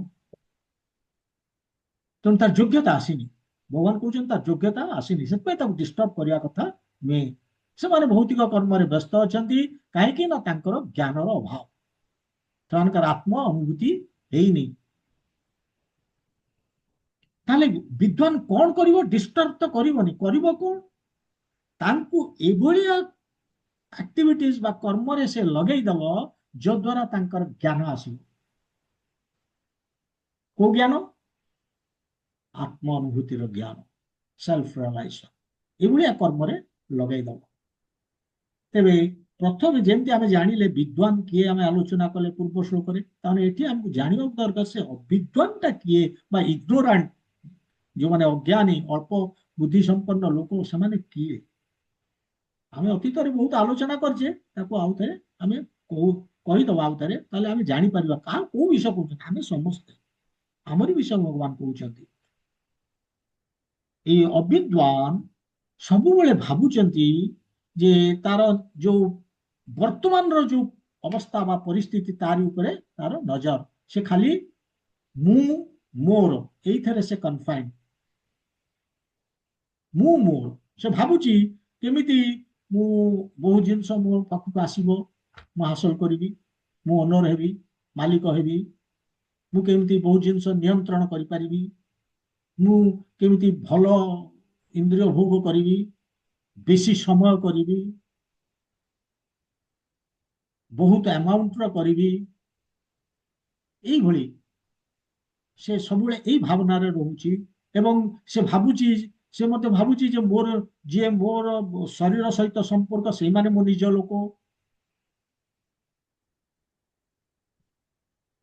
ତେଣୁ ତାର ଯୋଗ୍ୟତା ଆସିନି। ଭଗବାନ କହୁଛନ୍ତି ତାର ଯୋଗ୍ୟତା ଆସିନି, ସେଥିପାଇଁ ତାକୁ ଡିଷ୍ଟର୍ବ କରିବା କଥା ନୁହେଁ। ସେମାନେ ଭୌତିକ କର୍ମରେ ବ୍ୟସ୍ତ ଅଛନ୍ତି, କାହିଁକି ନା ତାଙ୍କର ଜ୍ଞାନର ଅଭାବ, ସେମାନଙ୍କର ଆତ୍ମ ଅନୁଭୂତି ହେଇନି। ତାହେଲେ ବିଦ୍ୱାନ କଣ କରିବ? ଡିଷ୍ଟର୍ବ ତ କରିବନି, କରିବ କଣ? ତାଙ୍କୁ ଏଭଳିଆ ଆକ୍ଟିଭିଟିଜ ବା କର୍ମରେ ସେ ଲଗେଇଦବ ଯଦ୍ୱାରା ତାଙ୍କର ଜ୍ଞାନ ଆସିବ। କୋଉ ଜ୍ଞାନ? ଆତ୍ମ ଅନୁଭୂତିର ଜ୍ଞାନ, ସେଲ୍ଫ ରିୟଲାଇଜେସନ, ଏଭଳିଆ କର୍ମରେ ଲଗେଇଦବ। ତେବେ ପ୍ରଥମେ ଯେମିତି ଆମେ ଜାଣିଲେ ବିଦ୍ୱାନ କିଏ ଆମେ ଆଲୋଚନା କଲେ ପୂର୍ବ ଶ୍ଲୋକରେ, ତାହେଲେ ଏଠି ଆମକୁ ଜାଣିବାକୁ ଦରକାର ସେ ଅବିଦ୍ୱାନଟା କିଏ ବା ଇଗ୍ନୋରାଣ୍ଟ, ଯୋଉମାନେ ଅଜ୍ଞାନୀ ଅଳ୍ପ ବୁଦ୍ଧି ସମ୍ପନ୍ନ ଲୋକ ସେମାନେ କିଏ। ଆମେ ଅତୀତରେ ବହୁତ ଆଲୋଚନା କରିଛେ, ତାକୁ ଆଉଥରେ ଆମେ କହିଦବା ଆଉଥରେ, ତାହେଲେ ଆମେ ଜାଣିପାରିବା କାହା କୋଉ ବିଷୟ କହୁଛନ୍ତି। ଆମେ ସମସ୍ତେ ଆମରି ବିଷୟ ଭଗବାନ କହୁଛନ୍ତି। ଏଇ ଅବିଦ୍ୱାନ ସବୁବେଳେ ଭାବୁଛନ୍ତି ଯେ ତାର ଯୋଉ ବର୍ତ୍ତମାନର ଯୋଉ ଅବସ୍ଥା ବା ପରିସ୍ଥିତି ତାରି ଉପରେ ତାର ନଜର, ସେ ଖାଲି ମୁଁ ମୋର ଏଇଥିରେ ସେ କନଫାଇନ୍। ମୋର ସେ ଭାବୁଛି କେମିତି ମୁଁ ବହୁ ଜିନିଷ ମୋ ପାଖକୁ ଆସିବ, ମୁଁ ହାସଲ କରିବି, ମୁଁ ଓନର ହେବି, ମାଲିକ ହେବି, ମୁଁ କେମିତି ବହୁ ଜିନିଷ ନିୟନ୍ତ୍ରଣ କରିପାରିବି, ମୁଁ କେମିତି ଭଲ ଇନ୍ଦ୍ରିୟ ଭୋଗ କରିବି, ବେଶୀ ସମୟ କରିବି, ବହୁତ ଆମାଉଣ୍ଟର କରିବି, ଏଇଭଳି ସେ ସବୁବେଳେ ଏଇ ଭାବନାରେ ରହୁଛି। ଏବଂ ସେ ଭାବୁଛି, ସେ ମଧ୍ୟ ଭାବୁଛି ଯେ ମୋର ଯିଏ ମୋର ଶରୀର ସହିତ ସମ୍ପର୍କ ସେଇମାନେ ମୋ ନିଜ ଲୋକ।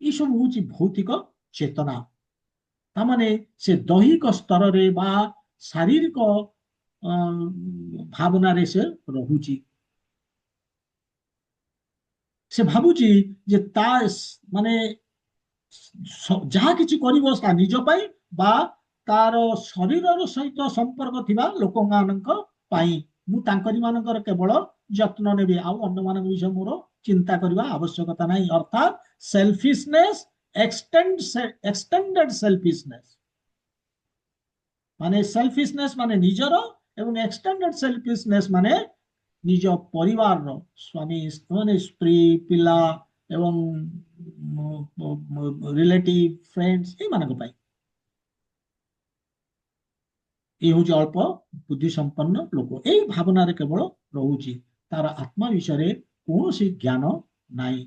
ଏସବୁ ହଉଛି ଭୌତିକ ଚେତନା। ତାମାନେ ସେ ଦୈହିକ ସ୍ତରରେ ବା ଶାରୀରିକ ଭାବନାରେ ସେ ରହୁଛି। ସେ ଭାବୁଛି ଯେ ତା ମାନେ ଯାହା କିଛି କରିବ ତା ନିଜ ପାଇଁ ବା ତାର ଶରୀରର ସହିତ ସମ୍ପର୍କ ଥିବା ଲୋକମାନଙ୍କ ପାଇଁ। ମୁଁ ତାଙ୍କରି ମାନଙ୍କର କେବଳ ଯତ୍ନ ନେବି, ଆଉ ଅନ୍ୟମାନଙ୍କ ବିଷୟ ମୋର ଚିନ୍ତା କରିବା ଆବଶ୍ୟକତା ନାହିଁ। ଅର୍ଥାତ୍ ସେଲଫିଶନେସ୍, ଏକ୍ସଟେଣ୍ଡେଡ ସେଲଫିଶନେସ୍, ମାନେ ସେଲଫିଶନେସ୍ ମାନେ ନିଜର, ଏବଂ ଏକ୍ସଟେଣ୍ଡେଡ ସେଲଫିଶନେସ୍ ମାନେ ନିଜ ପରିବାରର, ସ୍ୱାମୀ ମାନେ ସ୍ତ୍ରୀ ପିଲା ଏବଂ ରିଲେଟିଭ ଫ୍ରେଣ୍ଡସ୍ ଏମାନଙ୍କ ପାଇଁ। ଏ ହଉଛି ଅଳ୍ପ ବୁଦ୍ଧି ସମ୍ପନ୍ନ ଲୋକ, ଏଇ ଭାବନାରେ କେବଳ ରହୁଛି, ତାର ଆତ୍ମା ବିଷୟରେ କୌଣସି ଜ୍ଞାନ ନାହିଁ।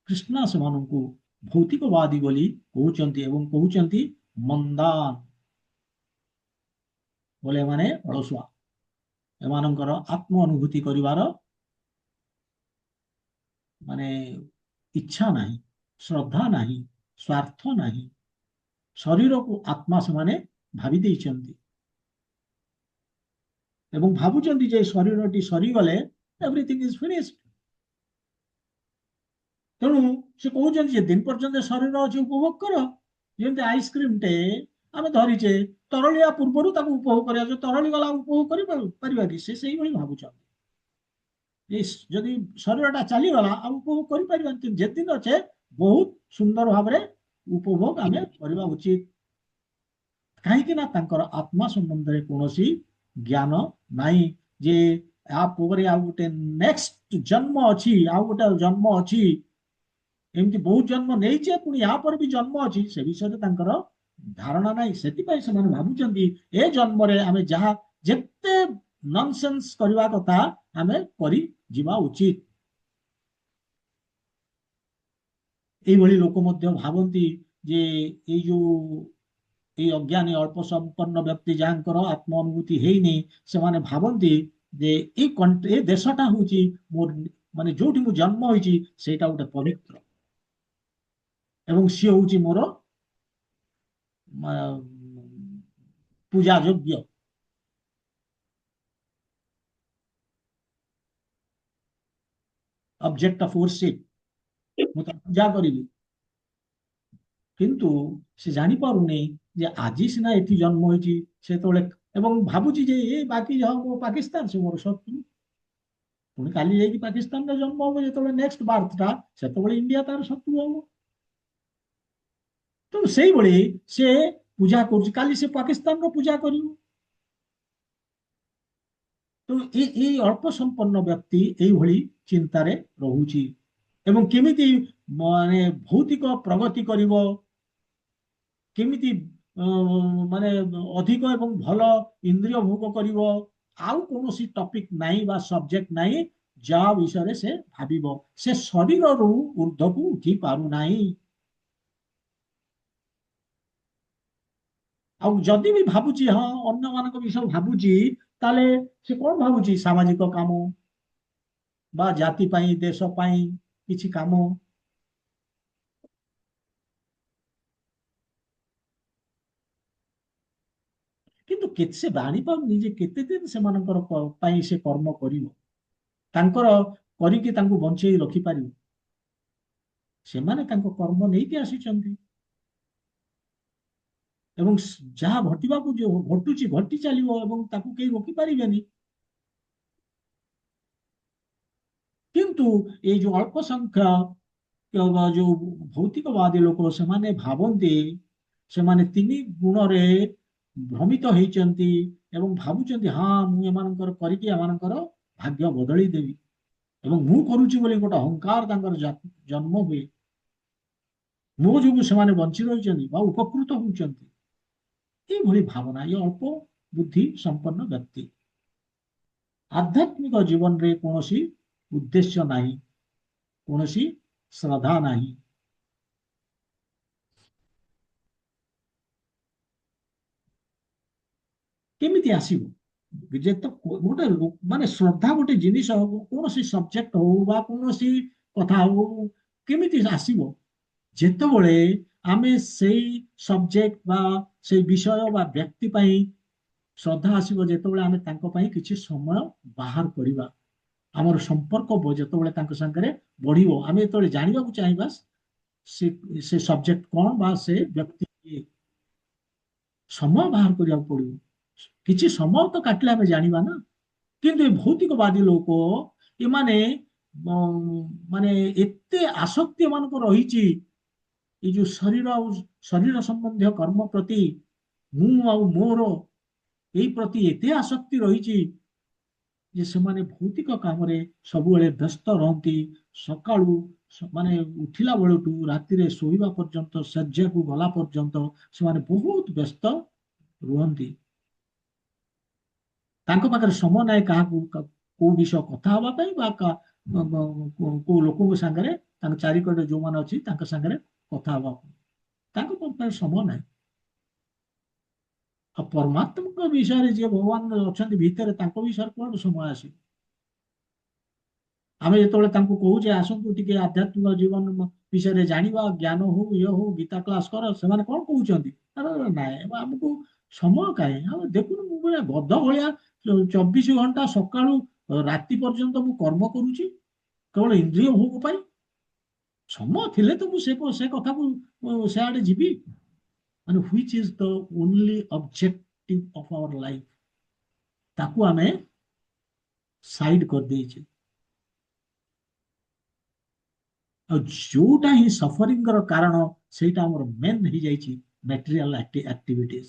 କୃଷ୍ଣ ସେମାନଙ୍କୁ ଭୌତିକବାଦୀ ବୋଲି କହୁଛନ୍ତି ଏବଂ କହୁଛନ୍ତି ମନ୍ଦାନ ବୋଲେ ଏମାନେ ଅଳସୁଆ, ଏମାନଙ୍କର ଆତ୍ମ ଅନୁଭୂତି କରିବାର ମାନେ ଇଚ୍ଛା ନାହିଁ, ଶ୍ରଦ୍ଧା ନାହିଁ, ସ୍ୱାର୍ଥ ନାହିଁ। ଶରୀରକୁ ଆତ୍ମା ସେମାନେ ଭାବି ଦେଇଛନ୍ତି ଏବଂ ଭାବୁଛନ୍ତି ଯେ ଶରୀରଟି ସରିଗଲେ ଏଭ୍ରିଥିଙ୍ଗ ଇଜ ଫିନିଶ୍ଡ। ତେଣୁ ସେ କହୁଛନ୍ତି ଯେ ଦିନ ପର୍ଯ୍ୟନ୍ତ ଶରୀର ଅଛି ଉପଭୋଗ କର। ଯେମିତି ଆଇସ୍କ୍ରିମଟେ ଆମେ ଧରିଛେ, ତରଳିବା ପୂର୍ବରୁ ତାକୁ ଉପଭୋଗ କରିବା, ଯୋଉ ତରଳି ଗଲା ଉପଭୋଗ କରିପାରିବା କି? ସେ ସେଇଭଳି ଭାବୁଛନ୍ତି ଯଦି ଶରୀରଟା ଚାଲିଗଲା ଆଉ ଉପଭୋଗ କରିପାରିବାନି, କିନ୍ତୁ ଯେତିକି ଅଛେ ବହୁତ ସୁନ୍ଦର ଭାବରେ ଉପଭୋଗ ଆମେ କରିବା ଉଚିତ। କାହିଁକି ନା ତାଙ୍କର ଆତ୍ମା ସମ୍ବନ୍ଧରେ କୌଣସି ଜ୍ଞାନ ନାହିଁ ଯେ ୟା ପରେ ଆଉ ଗୋଟେ ନେକ୍ସଟ ଜନ୍ମ ଅଛି, ଆଉ ଗୋଟେ ଜନ୍ମ ଅଛି, ଏମିତି ବହୁତ ଜନ୍ମ ନେଇଛେ ପୁଣି ୟା ପରେ ବି ଜନ୍ମ ଅଛି, ସେ ବିଷୟରେ ତାଙ୍କର ଧାରଣା ନାହିଁ। ସେଥିପାଇଁ ସେମାନେ ଭାବୁଛନ୍ତି ଏ ଜନ୍ମରେ ଆମେ ଯାହା ଯେତେ ନନସେନ୍ସ କରିବା କଥା ଆମେ କରି ଯିବା ଉଚିତ। ଏଇଭଳି ଲୋକ ମଧ୍ୟ ଭାବନ୍ତି ଯେ ଏଇ ଯୋଉ ଏଇ ଅଜ୍ଞାନୀ ଅଳ୍ପ ସମ୍ପନ୍ନ ବ୍ୟକ୍ତି ଯାହାଙ୍କର ଆତ୍ମ ଅନୁଭୂତି ହେଇନି, ସେମାନେ ଭାବନ୍ତି ଯେ ଏ ଦେଶଟା ହଉଛି ମୋର, ମାନେ ଯୋଉଠି ମୁଁ ଜନ୍ମ ହେଇଛି ସେଇଟା ଗୋଟେ ପବିତ୍ର ଏବଂ ସିଏ ହଉଛି ମୋର ପୂଜା ଯୋଗ୍ୟ। ଅବଜେକ୍ଟ ଅଫ worship, ମୁଁ ତାକୁ ପୂଜା କରିବି। କିନ୍ତୁ ସେ ଜାଣିପାରୁନି ଯେ ଆଜି ସିନା ଏଠି ଜନ୍ମ ହେଇଛି, ସେତେବେଳେ ଏବଂ ଭାବୁଛି ଯେ ଏ ବାକି ଯାହା ମୋ ପାକିସ୍ତାନ ସେ ମୋର ଶତ୍ରୁ, ପୁଣି କାଲି ଯାଇକି ପାକିସ୍ତାନରେ ଜନ୍ମ ହବ, ଯେତେବେଳେ ନେକ୍ସଟ ବାର୍ଥଟା ସେତେବେଳେ ଇଣ୍ଡିଆ ତାର ଶତ୍ରୁ ହବ। ତେଣୁ ସେଇଭଳି ସେ ପୂଜା କରୁଛି, କାଲି ସେ ପାକିସ୍ତାନର ପୂଜା କରିବ। ତେଣୁ ଏଇ ଅଳ୍ପ ସମ୍ପନ୍ନ ବ୍ୟକ୍ତି ଏଇଭଳି ଚିନ୍ତାରେ ରହୁଛି ଏବଂ କେମିତି ମାନେ ଭୌତିକ ପ୍ରଗତି କରିବ, କେମିତି ମାନେ ଅଧିକ ଏବଂ ଭଲ ଇନ୍ଦ୍ରିୟ ଭୋଗ କରିବ, ଆଉ କୌଣସି ଟପିକ ନାହିଁ ବା ସବଜେକ୍ଟ ନାହିଁ ଯାହା ବିଷୟରେ ସେ ଭାବିବ। ସେ ଶରୀରରୁ ଉର୍ଦ୍ଧ୍ୱକୁ ଉଠି ପାରୁନାହିଁ। ଆଉ ଯଦି ବି ଭାବୁଛି ହଁ ଅନ୍ୟମାନଙ୍କ ବିଷୟ ଭାବୁଛି, ତାହେଲେ ସେ କଣ ଭାବୁଛି? ସାମାଜିକ କାମ ବା ଜାତି ପାଇଁ, ଦେଶ ପାଇଁ କିଛି କାମ। କିନ୍ତୁ ସେ ଜାଣିପାରୁନି ଯେ କେତେ ଦିନ ସେମାନଙ୍କର ପାଇଁ ସେ କର୍ମ କରିବ, ତାଙ୍କର କରିକି ତାଙ୍କୁ ବଞ୍ଚେଇ ରଖିପାରିବ। ସେମାନେ ତାଙ୍କ କର୍ମ ନେଇକି ଆସିଛନ୍ତି ଏବଂ ଯାହା ଘଟିବାକୁ ଯୋଉ ଘଟୁଛି ଘଟି ଚାଲିବ ଏବଂ ତାକୁ କେହି ରୋକିପାରିବେନି। କିନ୍ତୁ ଏଇ ଯୋଉ ଅଳ୍ପ ସଂଖ୍ୟା ଯୋଉ ଭୌତିକବାଦୀ ଲୋକ, ସେମାନେ ଭାବନ୍ତି, ସେମାନେ ତିନି ଗୁଣରେ ଭ୍ରମିତ ହେଇଛନ୍ତି ଏବଂ ଭାବୁଛନ୍ତି ହଁ ମୁଁ ଏମାନଙ୍କର କରିକି ଏମାନଙ୍କର ଭାଗ୍ୟ ବଦଳେଇ ଦେବି ଏବଂ ମୁଁ କରୁଛି ବୋଲି ଗୋଟେ ଅହଙ୍କାର ତାଙ୍କର ଜନ୍ମ ହୁଏ। ମୋ ଯୋଗୁଁ ସେମାନେ ବଞ୍ଚି ରହିଛନ୍ତି ବା ଉପକୃତ ହଉଛନ୍ତି, ଏଇଭଳି ଭାବନା ଏ ଅଳ୍ପ ବୁଦ୍ଧି ସମ୍ପନ୍ନ ବ୍ୟକ୍ତି। ଆଧ୍ୟାତ୍ମିକ ଜୀବନରେ କୌଣସି ଉଦ୍ଦେଶ୍ୟ ନାହିଁ, କୌଣସି ଶ୍ରଦ୍ଧା ନାହିଁ। କେମିତି ଆସିବ? ଯେ ତ ଗୋଟେ ମାନେ ଶ୍ରଦ୍ଧା ଗୋଟେ ଜିନିଷ ହବ, କୌଣସି ସବଜେକ୍ଟ ହଉ ବା କୌଣସି କଥା ହଉ, କେମିତି ଆସିବ? ଯେତେବେଳେ ଆମେ ସେଇ ସବଜେକ୍ଟ ବା ସେଇ ବିଷୟ ବା ବ୍ୟକ୍ତି ପାଇଁ ଶ୍ରଦ୍ଧା ଆସିବ, ଯେତେବେଳେ ଆମେ ତାଙ୍କ ପାଇଁ କିଛି ସମୟ ବାହାର କରିବା, ଆମର ସମ୍ପର୍କ ଯେତେବେଳେ ତାଙ୍କ ସାଙ୍ଗରେ ବଢିବ, ଆମେ ଯେତେବେଳେ ଜାଣିବାକୁ ଚାହିଁବା ସେ ସେ ସବଜେକ୍ଟ କଣ ବା ସେ ବ୍ୟକ୍ତି କିଏ, ସମୟ ବାହାର କରିବାକୁ ପଡିବ। କିଛି ସମୟ ତ କାଟିଲେ ଆମେ ଜାଣିବା ନା। କିନ୍ତୁ ଏ ଭୌତିକବାଦୀ ଲୋକ ଏମାନେ ମାନେ ଏତେ ଆସକ୍ତି ଏମାନଙ୍କୁ ରହିଛି ଏଇ ଯୋଉ ଶରୀର ଆଉ ଶରୀର ସମ୍ବନ୍ଧୀୟ କର୍ମ ପ୍ରତି, ମୁଁ ଆଉ ମୋର ଏଇ ପ୍ରତି ଏତେ ଆସକ୍ତି ରହିଛି ଯେ ସେମାନେ ଭୌତିକ କାମରେ ସବୁବେଳେ ବ୍ୟସ୍ତ ରହନ୍ତି। ସକାଳୁ ମାନେ ଉଠିଲା ବେଳଠୁ ରାତିରେ ଶୋଇବା ପର୍ଯ୍ୟନ୍ତ, ଶଯ୍ୟାକୁ ଗଲା ପର୍ଯ୍ୟନ୍ତ ସେମାନେ ବହୁତ ବ୍ୟସ୍ତ ରୁହନ୍ତି। ତାଙ୍କ ପାଖରେ ସମୟ ନାହିଁ କାହାକୁ କୋଉ ବିଷୟ କଥା ହବା ପାଇଁ ବା କୋଉ ଲୋକଙ୍କ ସାଙ୍ଗରେ, ତାଙ୍କ ଚାରିକଡ଼ରେ ଯୋଉମାନେ ଅଛି ତାଙ୍କ ସାଙ୍ଗରେ କଥା ହବା ପାଇଁ ତାଙ୍କ ପାଖରେ ସମୟ ନାହିଁ। ଆଉ ପରମାତ୍ମାଙ୍କ ବିଷୟରେ, ଯିଏ ଭଗବାନ ଅଛନ୍ତି ଭିତରେ, ତାଙ୍କ ବିଷୟରେ କୁଆଡୁ ସମୟ ଆସିବ? ଆମେ ଯେତେବେଳେ ତାଙ୍କୁ କହୁଛେ ଆସନ୍ତୁ ଟିକେ ଆଧ୍ୟାତ୍ମିକ ଜୀବନ ବିଷୟରେ ଜାଣିବା, ଜ୍ଞାନ ହଉ ଇଏ ହଉ, ଗୀତା କ୍ଲାସ କର, ସେମାନେ କଣ କହୁଛନ୍ତି? ଆରେ ନାଇଁ, ଆମକୁ ସମୟ କାହିଁ? ଆମେ ଦେଖୁନୁ, ମୁଁ ପୁରା ଗଧ ଭଳିଆ 24 ଘଣ୍ଟା ସକାଳୁ ରାତି ପର୍ଯ୍ୟନ୍ତ ମୁଁ କର୍ମ କରୁଛି କେବଳ ଇନ୍ଦ୍ରିୟ ଭୋଗ ପାଇଁ। ସମୟ ଥିଲେ ତ ମୁଁ ସେ କଥାକୁ ସେଆଡେ ଯିବି। ମାନେ which is the only objective of our life, ତାକୁ ଆମେ ସାଇଡ କରିଦେଇଛେ। ଆଉ ଯୋଉଟା ହିଁ ସଫରିଂର କାରଣ, ସେଇଟା ଆମର ମେନ୍ ହେଇଯାଇଛି material activities.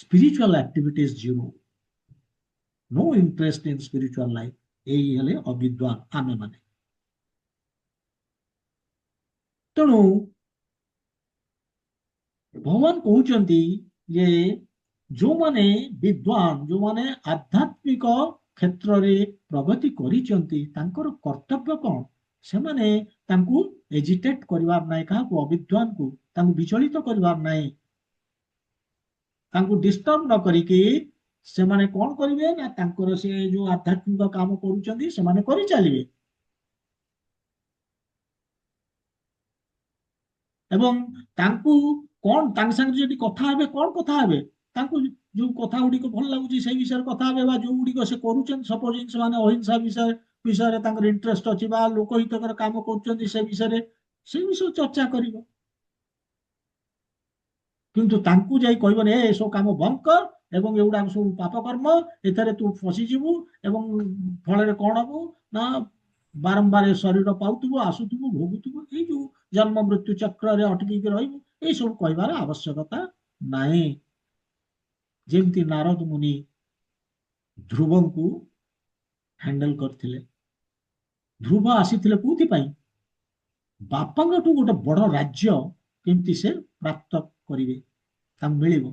Spiritual activities zero, no interest in spiritual life. यही हेले अविद्वान आमे माने। तेणु भगवान कहउचंती जे जो माने विद्वान, जो माने आध्यात्मिक क्षेत्र रे प्रगति करिचंती, तांकर कर्तव्य कौन? से माने तांकु एजिटेट करिवार नाही, काहाकु अविद्वान को तांकु विचलित करिवार नाही, तांकु डिस्टर्ब न करिके से माने कौन करिवे ना, तांकर से जो आध्यात्मिक काम करूचंती से माने करि चलिवे। ଏବଂ ତାଙ୍କୁ କଣ, ତାଙ୍କ ସାଙ୍ଗରେ ଯଦି କଥା ହେବେ, କଣ କଥା ହେବେ? ତାଙ୍କୁ ଯୋଉ କଥା ଗୁଡିକ ଭଲ ଲାଗୁଛି ସେଇ ବିଷୟରେ କଥା ହେବେ, ବା ଯୋଉ ଗୁଡିକ ସେ କରୁଛନ୍ତି, ସପୋଜିଂ ସେମାନେ ଅହିଂସା ବିଷୟରେ ତାଙ୍କର ଇଣ୍ଟରେଷ୍ଟ ଅଛି, ବା ଲୋକହିତକର କାମ କରୁଛନ୍ତି ସେ ବିଷୟରେ, ସେଇ ବିଷୟ ଚର୍ଚ୍ଚା କରିବ। କିନ୍ତୁ ତାଙ୍କୁ ଯାଇ କହିବନି ଏ ଏସବୁ କାମ ବନ୍ଦ କର, ଏବଂ ଏଗୁଡାକ ସବୁ ପାପ କର୍ମ, ଏଥିରେ ତୁ ଫସିଯିବୁ, ଏବଂ ଫଳରେ କଣ ହବୁ ନା ବାରମ୍ବାର ଶରୀର ପାଉଥିବୁ, ଆସୁଥିବୁ, ଭୋଗୁଥିବୁ, ଏଇ ଯୋଉ ଜନ୍ମ ମୃତ୍ୟୁ ଚକ୍ରରେ ଅଟକିକି ରହିବୁ, ଏଇ ସବୁ କହିବାର ଆବଶ୍ୟକତା ନାହିଁ। ଯେମିତି ନାରଦ ମୁନି ଧ୍ରୁବଙ୍କୁ ହ୍ୟାଣ୍ଡେଲ କରିଥିଲେ। ଧ୍ରୁବ ଆସିଥିଲେ କୋଉଥିପାଇଁ? ବାପାଙ୍କଠୁ ଗୋଟେ ବଡ ରାଜ୍ୟ କେମିତି ସେ ପ୍ରାପ୍ତ କରିବେ, ତାଙ୍କୁ ମିଳିବ,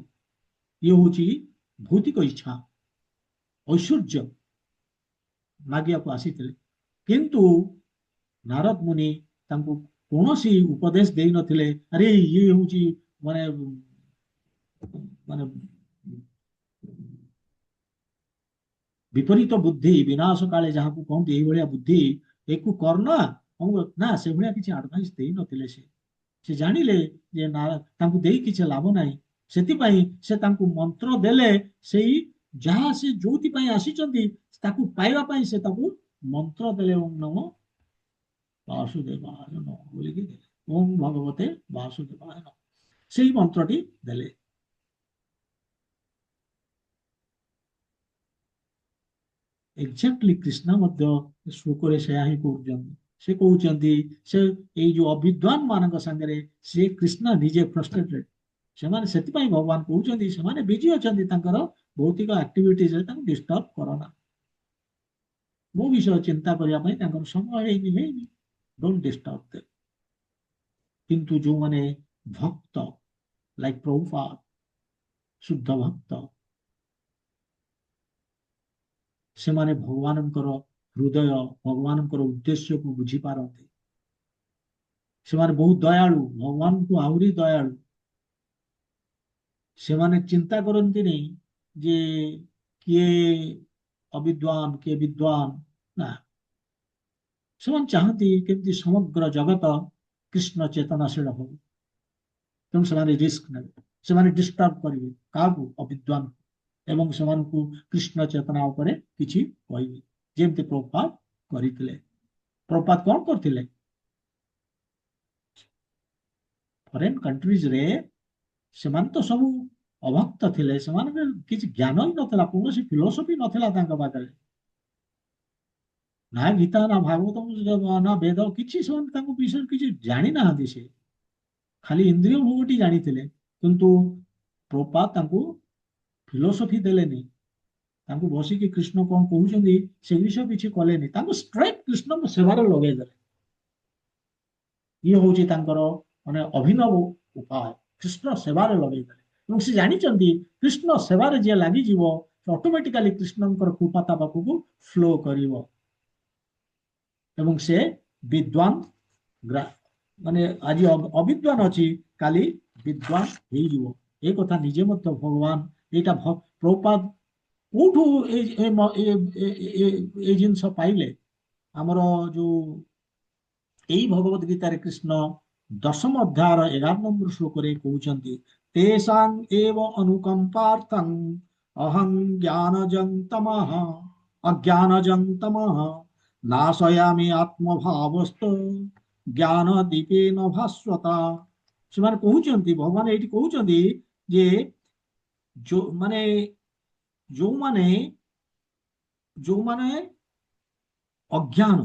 ଇଏ ହଉଛି ଭୌତିକ ଇଚ୍ଛା, ଐଶ୍ୱର୍ଯ୍ୟ ମାଗିବାକୁ ଆସିଥିଲେ। କିନ୍ତୁ ନାରଦ ମୁନି ତାଙ୍କୁ କୌଣସି ଉପଦେଶ ଦେଇ ନଥିଲେ, ଆରେ ଇଏ ହଉଛି ମାନେ ମାନେ ବିପରୀତ ବୁଦ୍ଧି, ବିନାଶ କାଳେ ଯାହାକୁ କହନ୍ତି, ଏଇଭଳିଆ ବୁଦ୍ଧି, ଏକୁ କରନା। ନା, ସେଭଳିଆ କିଛି ଆଡଭାଇସ ଦେଇ ନଥିଲେ। ସେ ଜାଣିଲେ ଯେ ନା, ତାଙ୍କୁ ଦେଇ କିଛି ଲାଭ ନାହିଁ, ସେଥିପାଇଁ ସେ ତାଙ୍କୁ ମନ୍ତ୍ର ଦେଲେ, ସେଇ ଯାହା ସେ ଯୋଉଥିପାଇଁ ଆସିଛନ୍ତି ତାକୁ ପାଇବା ପାଇଁ ସେ ତାକୁ ମନ୍ତ୍ର ଦେଲେ, ଓಂ ନମୋ ବାସୁଦେବାୟ ନମଃ ବୋଲିକି ଦେଲେ, ଓಂ ଭଗବତେ ବାସୁଦେବାୟ ନମଃ, ସେଇ ମନ୍ତ୍ରଟି ଦେଲେ। ଏକ୍ଜାକ୍ଟଲି କୃଷ୍ଣ ମଧ୍ୟ ଶ୍ଲୋକରେ ସେୟା ହିଁ କହୁଛନ୍ତି। ସେ କହୁଛନ୍ତି ସେ ଏଇ ଯୋଉ ଅବିଦ୍ୱାନ ମାନଙ୍କ ସାଙ୍ଗରେ ସେ କୃଷ୍ଣ ନିଜେ ଫ୍ରଷ୍ଟ୍ରେଟେଡ, ସେମାନେ ସେଥିପାଇଁ ଭଗବାନ କହୁଛନ୍ତି ସେମାନେ ବିଜି ଅଛନ୍ତି ତାଙ୍କର ଭୌତିକ ଆକ୍ଟିଭିଟିଜରେ, ତାଙ୍କୁ ଡିଷ୍ଟର୍ବ କରନା। ମୋ ବିଷୟ ଚିନ୍ତା କରିବା ପାଇଁ ତାଙ୍କର ସମୟ ହେଇନି, ଡୋଣ୍ଟ ଡିଷ୍ଟର୍ବ ଦେମ୍। କିନ୍ତୁ ଯୋଉମାନେ ଭକ୍ତ, ଲାଇକ ପ୍ରଭୁପାଦ, ଶୁଦ୍ଧ ଭକ୍ତ, ସେମାନେ ଭଗବାନଙ୍କର ହୃଦୟ, ଭଗବାନଙ୍କର ଉଦ୍ଦେଶ୍ୟକୁ ବୁଝିପାରନ୍ତି। ସେମାନେ ବହୁତ ଦୟାଳୁ, ଭଗବାନଙ୍କୁ ଆହୁରି ଦୟାଳୁ। ସେମାନେ ଚିନ୍ତା କରନ୍ତିନି ଯେ କିଏ ଅବିଦ୍ୱାନ କିଏ ବିଦ୍ୱାନ, ନା, ସେମାନେ ଚାହାନ୍ତି କେମିତି ସମଗ୍ର ଜଗତ କୃଷ୍ଣ ଚେତନାଶୀଳ ହଉ। ତେଣୁ ସେମାନେ ରିସ୍କ ନେବେ, ସେମାନେ ଡିଷ୍ଟର୍ବ କରିବେ କାହାକୁ? ଅବିଦ୍ୱାନ, ଏବଂ ସେମାନଙ୍କୁ କୃଷ୍ଣ ଚେତନା ଉପରେ କିଛି କହିବେ, ଯେମିତି ପ୍ରଭୁପାଦ କରିଥିଲେ। ପ୍ରଭୁପାଦ କଣ କରିଥିଲେ? ଫରେନ୍ କଣ୍ଟ୍ରିଜରେ ସେମାନେ ତ ସବୁ ଅଭକ୍ତ ଥିଲେ, ସେମାନଙ୍କ କିଛି ଜ୍ଞାନ ହିଁ ନଥିଲା, କୌଣସି ଫିଲୋସଫି ନଥିଲା ତାଙ୍କ ପାଖରେ, ନା ଗୀତା, ନା ଭାଗବତ, ନା ବେଦ, କିଛି ସେମାନେ ତାଙ୍କ ବିଷୟରେ କିଛି ଜାଣିନାହାନ୍ତି। ସେ ଖାଲି ଇନ୍ଦ୍ରିୟ ଭୋଗଟି ଜାଣିଥିଲେ। କିନ୍ତୁ ପ୍ରଭୁପାଦ ତାଙ୍କୁ ଫିଲୋସଫି ଦେଲେନି, ତାଙ୍କୁ ବସିକି କୃଷ୍ଣ କଣ କହୁଛନ୍ତି ସେ ବିଷୟ କିଛି କଲେନି, ତାଙ୍କୁ ଷ୍ଟ୍ରେଟ କୃଷ୍ଣଙ୍କ ସେବାରେ ଲଗେଇଦେଲେ। ଇଏ ହଉଛି ତାଙ୍କର ମାନେ ଅଭିନବ ଉପାୟ, କୃଷ୍ଣ ସେବାରେ ଲଗେଇଦେଲେ। ଏବଂ ସେ ଜାଣିଛନ୍ତି କୃଷ୍ଣ ସେବାରେ ଯିଏ ଲାଗିଯିବ ଅଟୋମେଟିକାଲି କୃଷ୍ଣଙ୍କର କୃପା ତା ପାଖକୁ ଫ୍ଲୋ କରିବ ଏବଂ ସେ ବିଦ୍ୱାନ ମାନେ ଆଜି ଅବିଦ୍ୱାନ ଅଛି, କାଲି ବିଦ୍ୱାନ ହେଇଯିବ। ଏ କଥା ନିଜେ ମଧ୍ୟ ଭଗବାନ ଏଇଟା ପ୍ରଭୁପାଦ କୋଉଠୁ ଏଇ ଜିନିଷ ପାଇଲେ? ଆମର ଯୋଉ ଏଇ ଭଗବତ ଗୀତାରେ କୃଷ୍ଣ 10ମ ଅଧ୍ୟାୟର 11 ନମ୍ବର ଶ୍ଲୋକରେ କହୁଛନ୍ତି, ତେଷାଂ ଏବ ଅନୁକମ୍ପାର୍ଥଂ ଅହଂ ଜ୍ଞାନଜଂ ତମଃ ଅଜ୍ଞାନଜଂ ତମଃ ନାଶୟାମି ଆତ୍ମଭାବସ୍ତ ଜ୍ଞାନ ଦୀପେନ ଭାସ୍ୱତା। ସେମାନେ କହୁଛନ୍ତି, ଭଗବାନ ଏଇଠି କହୁଛନ୍ତି ଯେ ମାନେ ଯୋଉମାନେ ଯୋଉମାନେ ଅଜ୍ଞାନ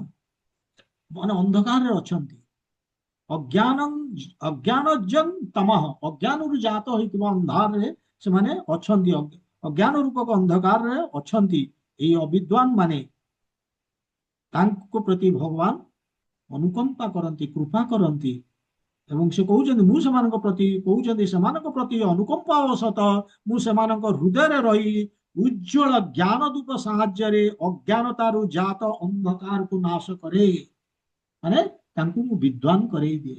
ମାନେ ଅନ୍ଧକାରରେ ଅଛନ୍ତି, ଅଜ୍ଞାନଜଂ ତମଃ ଅଜ୍ଞାନରୁ ଜାତ ହୋଇଥିବା ଅନ୍ଧାରରେ ସେମାନେ ଅଛନ୍ତି, ଅଜ୍ଞାନ ରୂପକ ଅନ୍ଧକାରରେ ଅଛନ୍ତି। ଏଇ ଅବିଦ୍ୱାନ ମାନେ ତାଙ୍କ ପ୍ରତି ଭଗବାନ ଅନୁକମ୍ପା କରନ୍ତି, କୃପା କରନ୍ତି ଏବଂ ସେ କହୁଛନ୍ତି ମୁଁ ସେମାନଙ୍କ ପ୍ରତି କହୁଛନ୍ତି ସେମାନଙ୍କ ପ୍ରତି ଅନୁକମ୍ପା ଅବଶତଃ ମୁଁ ସେମାନଙ୍କ ହୃଦୟରେ ରହି ଉଜ୍ଜଳ ଜ୍ଞାନ ଦୂତ ସାହାଯ୍ୟରେ ଅଜ୍ଞାନତାରୁ ଜାତ ଅନ୍ଧକାରକୁ ନାଶ କରେ। ମାନେ ତାଙ୍କୁ ମୁଁ ବିଦ୍ୱାନ କରେଇ ଦିଏ।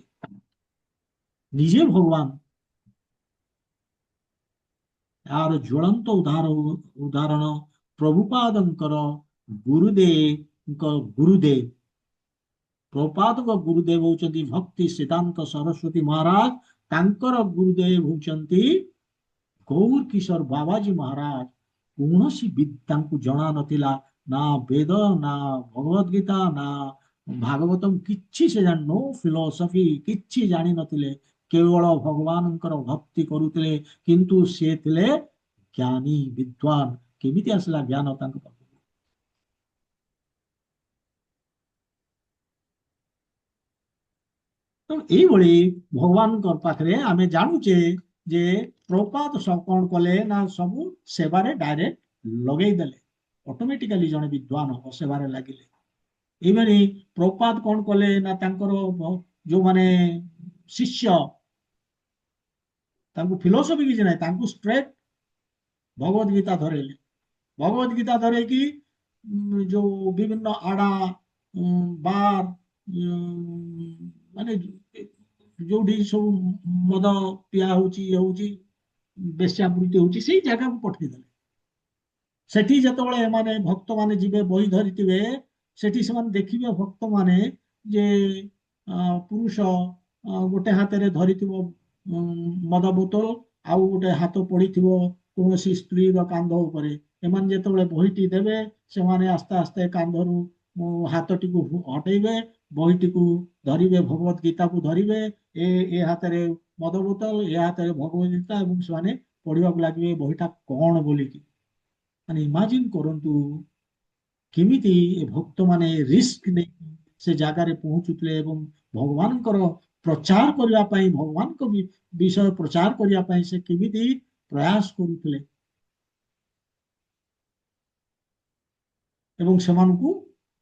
ନିଜେ ଭଗବାନ ଏହାର ଜ୍ୱଳନ୍ତ ଉଦାହରଣ ପ୍ରଭୁପାଦଙ୍କର ଗୁରୁଦେବ ପ୍ରଭୁପାଦଙ୍କ ଗୁରୁଦେବ ହଉଛନ୍ତି ଭକ୍ତି ସିଦ୍ଧାନ୍ତ ସରସ୍ୱତୀ ମହାରାଜ। ତାଙ୍କର ଗୁରୁଦେବ ହଉଛନ୍ତି ଗୌର କିଶୋର ବାବାଜୀ ମହାରାଜ। କୌଣସି ତାଙ୍କୁ ଜଣା ନଥିଲା, ନା ବେଦ, ନା ଭଗବତ ଗୀତା, ନା ଭାଗବତମ, କିଛି ସେ नो ଫିଲୋସଫି କିଛି ଜାଣିନଥିଲେ, କେବଳ ଭଗବାନଙ୍କର ଭକ୍ତି କରୁଥିଲେ। କିନ୍ତୁ ସେ ଥିଲେ ଜ୍ଞାନୀ ବିଦ୍ୱାନ। କେମିତି ଆସିଲା ଜ୍ଞାନ ତାଙ୍କ ପାଖକୁ? ତ ଏଇଭଳି ଭଗବାନଙ୍କ ପାଖରେ ଆମେ ଜାଣୁଛେ ଯେ ପ୍ରପାତ କଣ କଲେ ନା ସବୁ ସେବାରେ ଡାଇରେକ୍ଟ ଲଗେଇ ଦେଲେ, ଅଟୋମେଟିକାଲି ଜଣେ ବିଦ୍ୱାନ ହବ ସେବାରେ ଲାଗିଲେ। ଏଇଭଳି ପ୍ରପାତ କଣ କଲେ ନା ତାଙ୍କର ଯୋଉମାନେ ଶିଷ୍ୟ, ତାଙ୍କୁ ଫିଲୋସଫି କିଛି ନାହିଁ, ତାଙ୍କୁ ଷ୍ଟ୍ରେଟ ଭଗବତ ଗୀତା ଧରେଇଲେ। ଭଗବତ ଗୀତା ଧରେଇକି ଯୋଉ ବିଭିନ୍ନ ଆଡା ବାର ମାନେ ଯୋଉଠି ସବୁ ମଦ ପିଆ ହଉଛି, ଇଏ ହଉଛି, ବେଶ୍ୟାବୃତ୍ତି ହଉଛି, ସେଇ ଜାଗାକୁ ପଠେଇଦେଲେ। ସେଠି ଯେତେବେଳେ ଏମାନେ ଭକ୍ତମାନେ ଯିବେ ବହି ଧରିଥିବେ, ସେଠି ସେମାନେ ଦେଖିବେ ଭକ୍ତମାନେ ଯେ ପୁରୁଷ ଗୋଟେ ହାତରେ ଧରିଥିବ ମଦ ବୋତଲ, ଆଉ ଗୋଟେ ହାତ ପଡିଥିବ କୌଣସି ସ୍ତ୍ରୀର କାନ୍ଧ ଉପରେ। ଏମାନେ ଯେତେବେଳେ ବହିଟି ଦେବେ, ସେମାନେ ଆସ୍ତେ ଆସ୍ତେ କାନ୍ଧରୁ ହାତଟିକୁ ହଟେଇବେ, ବହିଟିକୁ ଧରିବେ, ଭଗବତ ଗୀତାକୁ ଧରିବେ, ଏ ହାତରେ ମଦ ବୋତଲ, ଏ ହାତରେ ଭଗବତ ଗୀତା, ଏବଂ ସେମାନେ ପଢିବାକୁ ଲାଗିବେ ବହିଟା କଣ ବୋଲିକି। ମାନେ ଇମାଜିନ କରନ୍ତୁ କେମିତି ଏ ଭକ୍ତମାନେ ରିସ୍କ ନେଇ ସେ ଜାଗାରେ ପହଞ୍ଚୁଥିଲେ ଏବଂ ଭଗବାନଙ୍କର ପ୍ରଚାର କରିବା ପାଇଁ, ଭଗବାନଙ୍କ ବିଷୟ ପ୍ରଚାର କରିବା ପାଇଁ ସେ କେମିତି ପ୍ରୟାସ କରୁଥିଲେ ଏବଂ ସେମାନଙ୍କୁ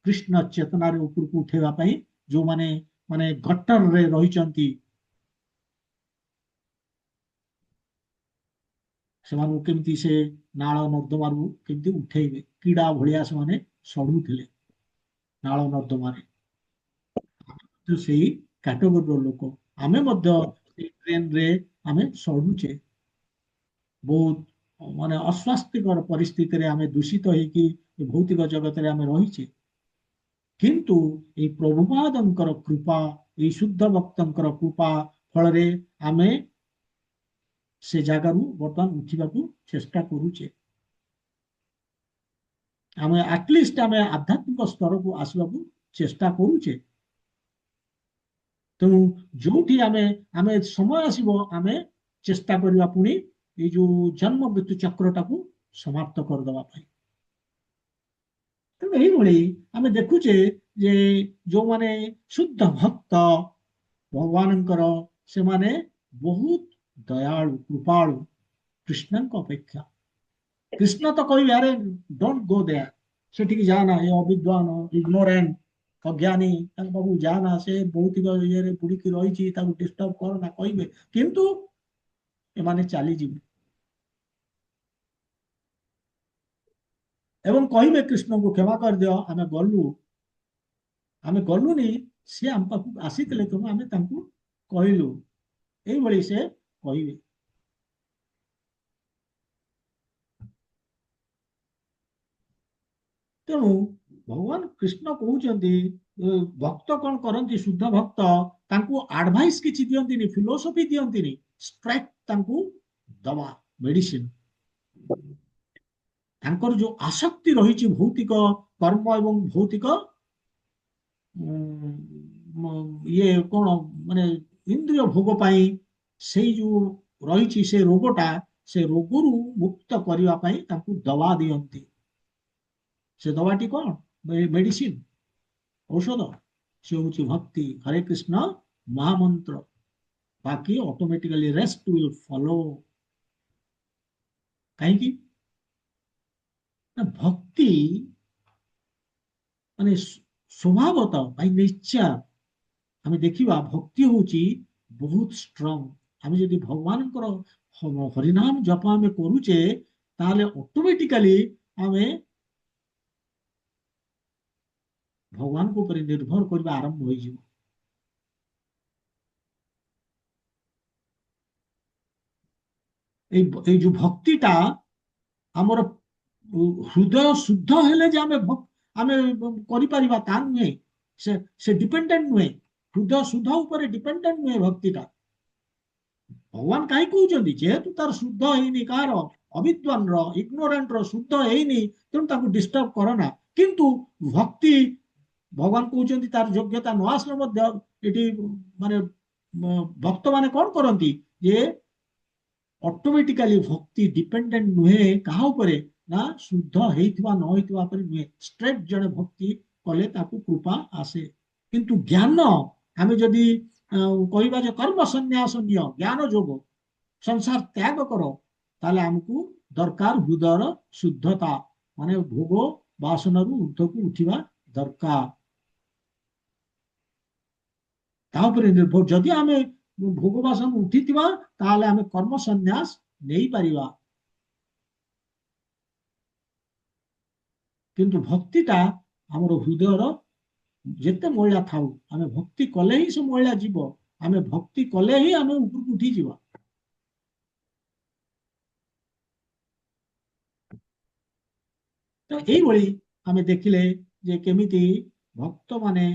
କୃଷ୍ଣ ଚେତନାରେ ଉପରକୁ ଉଠେଇବା ପାଇଁ ଯୋଉମାନେ ମାନେ ଗଟରରେ ରହିଛନ୍ତି, ସେମାନଙ୍କୁ କେମିତି ସେ ନାଳ ନର୍ଦ୍ଦମାରୁ କେମିତି ଉଠେଇବେ। କିଡା ଭଳିଆ ସେମାନେ ସଢୁଥିଲେ ନାଳ ନର୍ଦ୍ଦମାରେ। ସେଇ କ୍ୟାଟେଗୋରୀର ଲୋକ ଆମେ ମଧ୍ୟ ସେଇ ଟ୍ରେନରେ ଆମେ ସଢୁଛେ। ବହୁତ ମାନେ ଅସ୍ୱାସ୍ଥ୍ୟକର ପରିସ୍ଥିତିରେ ଆମେ ଦୂଷିତ ହେଇକି ଭୌତିକ ଜଗତରେ ଆମେ ରହିଛେ। କିନ୍ତୁ ଏଇ ପ୍ରଭୁପାଦଙ୍କର କୃପା, ଏଇ ଶୁଦ୍ଧ ଭକ୍ତଙ୍କର କୃପା ଫଳରେ ଆମେ ସେ ଜାଗାରୁ ବର୍ତ୍ତମାନ ଉଠିବାକୁ ଚେଷ୍ଟା କରୁଛେ। ଆମେ ଆଟଲିଷ୍ଟ ଆମେ ଆଧ୍ୟାତ୍ମିକ ସ୍ତରକୁ ଆସିବାକୁ ଚେଷ୍ଟା କରୁଛେ। ତେଣୁ ଯୋଉଠି ଆମେ ଆମେ ସମୟ ଆସିବ, ଆମେ ଚେଷ୍ଟା କରିବା ପୁଣି ଏଇ ଯୋଉ ଜନ୍ମ ମୃତ୍ୟୁ ଚକ୍ରଟାକୁ ସମାପ୍ତ କରିଦେବା ପାଇଁ। ତେଣୁ ଏଇଭଳି ଆମେ ଦେଖୁଛେ ଯେ ଯୋଉମାନେ ଶୁଦ୍ଧ ଭକ୍ତ ଭଗବାନଙ୍କର, ସେମାନେ ବହୁତ ଦୟାଳୁ କୃପାଳୁ କୃଷ୍ଣଙ୍କ ଅପେକ୍ଷା। କୃଷ୍ଣ ତ କହିବେ ଆରେ ଡୋଣ୍ଟ ଗୋ ଦେୟାର, ସେଠିକି ଯାଆନା, ଏ ଅବିଦ୍ୱାନ ଇଗ୍ନୋରାଣ୍ଟ ଅଜ୍ଞାନୀ ତାଙ୍କ ପାଖକୁ ଯା ନା, ସେ ଭୌତିକ ଇଏରେ ବୁଡିକି ରହିଛି, ତାକୁ ଡିଷ୍ଟର୍ବ କର ନା କହିବେ, କିନ୍ତୁ ଏମାନେ ଚାଲିଯିବେ ଏବଂ କହିବେ କୃଷ୍ଣଙ୍କୁ କ୍ଷମା କରିଦିଅ, ଆମେ ଗଲୁନି, ସେ ଆମ ପାଖକୁ ଆସିଥିଲେ ତେଣୁ ଆମେ ତାଙ୍କୁ କହିଲୁ, ଏଇଭଳି ସେ କହିବେ। ତେଣୁ ଭଗବାନ କୃଷ୍ଣ କହୁଛନ୍ତି ଭକ୍ତ କଣ କରନ୍ତି, ଶୁଦ୍ଧ ଭକ୍ତ ତାଙ୍କୁ ଆଡଭାଇସ୍ କିଛି ଦିଅନ୍ତିନି, ଫିଲୋସଫି ଦିଅନ୍ତିନି, ଷ୍ଟ୍ରାଇଟ୍ ତାଙ୍କୁ ଦବା ମେଡିସିନ। ତାଙ୍କର ଯୋଉ ଆସକ୍ତି ରହିଛି ଭୌତିକ କର୍ମ ଏବଂ ଭୌତିକ ଇଏ କଣ ମାନେ ଇନ୍ଦ୍ରିୟ ଭୋଗ ପାଇଁ, ସେଇ ଯୋଉ ରହିଛି ସେ ରୋଗଟା, ସେ ରୋଗରୁ ମୁକ୍ତ କରିବା ପାଇଁ ତାଙ୍କୁ ଦବା ଦିଅନ୍ତି। ସେ ଦବାଟି କଣ? ମେଡିସିନ, ଔଷଧ। ସେ ହଉଛି ଭକ୍ତି, ହରେ କୃଷ୍ଣ ମହାମନ୍ତ୍ର। ବାକି ଅଟୋମେଟିକାଲି ରେଷ୍ଟ ୱିଲ୍ ଫଲୋ। କାହିଁକି ନା ଭକ୍ତି ମାନେ ସ୍ୱଭାବତଃ ବାଇ ନେଚର ଆମେ ଦେଖିବା ଭକ୍ତି ହଉଛି ବହୁତ ଷ୍ଟ୍ରଙ୍ଗ। ଆମେ ଯଦି ଭଗବାନଙ୍କର ହରିନାମ ଜପ ଆମେ କରୁଛେ, ତାହେଲେ ଅଟୋମେଟିକାଲି ଆମେ ଭଗବାନଙ୍କ ଉପରେ ନିର୍ଭର କରିବା ଆରମ୍ଭ ହୋଇଯିବ। ଏଇ ଯୋଉ ଭକ୍ତିଟା ଆମର ହୃଦୟ ଶୁଦ୍ଧ ହେଲେ ଯେ ଆମେ କରିପାରିବା ତା ନୁହେଁ। ସେ ଡିପେଣ୍ଡେଣ୍ଟ ନୁହେଁ, ହୃଦୟ ଶୁଦ୍ଧ ଉପରେ ଡିପେଣ୍ଡେଣ୍ଟ ନୁହେଁ ଭକ୍ତିଟା। ଭଗବାନ କାହିଁ କହୁଛନ୍ତି, ଯେହେତୁ ତାର ଶୁଦ୍ଧ ହେଇନି, କାହାର ଅବିଦ୍ୱାନର ଇଗ୍ନୋରାଣ୍ଟର ଶୁଦ୍ଧ ହେଇନି, ତେଣୁ ତାକୁ ଡିଷ୍ଟର୍ବ କରନା। କିନ୍ତୁ ଭକ୍ତି ଭଗବାନ କହୁଛନ୍ତି ତାର ଯୋଗ୍ୟତା ନ ଆସିଲେ ମଧ୍ୟ ଏଠି ମାନେ ଭକ୍ତ ମାନେ କଣ କରନ୍ତି ଯେ ଅଟୋମେଟିକାଲି ଭକ୍ତି ଡିପେଣ୍ଡେଣ୍ଟ ନୁହେଁ କାହା ଉପରେ, ନା ଶୁଦ୍ଧ ହେଇଥିବା ନ ହେଇଥିବା ଉପରେ ନୁହେଁ। ଷ୍ଟ୍ରେଟ୍ ଜଣେ ଭକ୍ତି କଲେ ତାକୁ କୃପା ଆସେ। କିନ୍ତୁ ଜ୍ଞାନ, ଆମେ ଯଦି କହିବା ଯେ କର୍ମ ସନ୍ନ୍ୟାସ ନିଅ, ଜ୍ଞାନ ଯୋଗ, ସଂସାର ତ୍ୟାଗ କର, ତାହେଲେ ଆମକୁ ଦରକାର ହୃଦୟର ଶୁଦ୍ଧତା, ମାନେ ଭୋଗ ବାସନରୁ ଊର୍ଦ୍ଧ୍ୱକୁ ଉଠିବା ଦରକାର। ତା ଉପରେ ନିର୍ଭର, ଯଦି ଆମେ ଭୋଗ ବାସନ ଉଠିଥିବା, ତାହେଲେ ଆମେ କର୍ମ ସନ୍ନ୍ୟାସ ନେଇପାରିବା। କିନ୍ତୁ ଭକ୍ତିଟା ଆମର ହୃଦୟର ଯେତେ ମଇଳା ଥାଉ, ଆମେ ଭକ୍ତି କଲେ ହିଁ ସେ ମଇଳା ଯିବ। ଆମେ ଭକ୍ତି କଲେ ହିଁ ଆମେ ଉପରକୁ ଉଠିଯିବା। ତ ଏଇଭଳି ଆମେ ଦେଖିଲେ ଯେ କେମିତି ଭକ୍ତ ମାନେ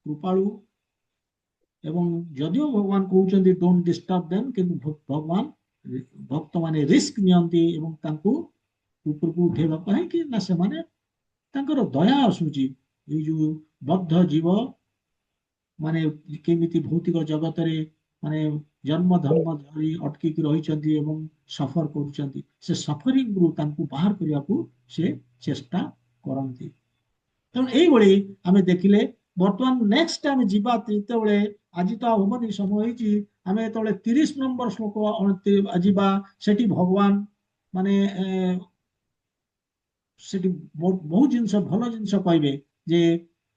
କୃପାଳୁ, ଏବଂ ଯଦିଓ ଭଗବାନ କହୁଛନ୍ତି ଡୋଣ୍ଟ ଡିଷ୍ଟର୍ବ ଦେମ୍, କିନ୍ତୁ ଭକ୍ତ ମାନେ ରିସ୍କ ନିଅନ୍ତି ଏବଂ ତାଙ୍କୁ ଉପରକୁ ଉଠେଇବା ପାଇଁ କି ନା ସେମାନେ ତାଙ୍କର ଦୟା ଆସୁଛି। ଏଇ ଯୋଉ ବଦ୍ଧ ଜୀବ ମାନେ କେମିତି ଭୌତିକ ଜଗତରେ ମାନେ ଜନ୍ମ ଧର୍ମ ଧରି ଅଟକିକି ରହିଛନ୍ତି ଏବଂ ସଫର କରୁଛନ୍ତି, ସେ ସଫରିଂରୁ ତାଙ୍କୁ ବାହାର କରିବାକୁ ସେ ଚେଷ୍ଟା କରନ୍ତି। ତେଣୁ ଏଇଭଳି ଆମେ ଦେଖିଲେ, ବର୍ତ୍ତମାନ ନେକ୍ସଟ ଆମେ ଯିବା ଯେତେବେଳେ, ଆଜି ତ ହବନି ସମୟ ହେଇଛି, ଆମେ ଯେତେବେଳେ 30 ନମ୍ବର ଶ୍ଲୋକ ଯିବା, ସେଠି ଭଗବାନ ମାନେ ସେଠି ବହୁତ ଜିନିଷ, ଭଲ ଜିନିଷ କହିବେ ଯେ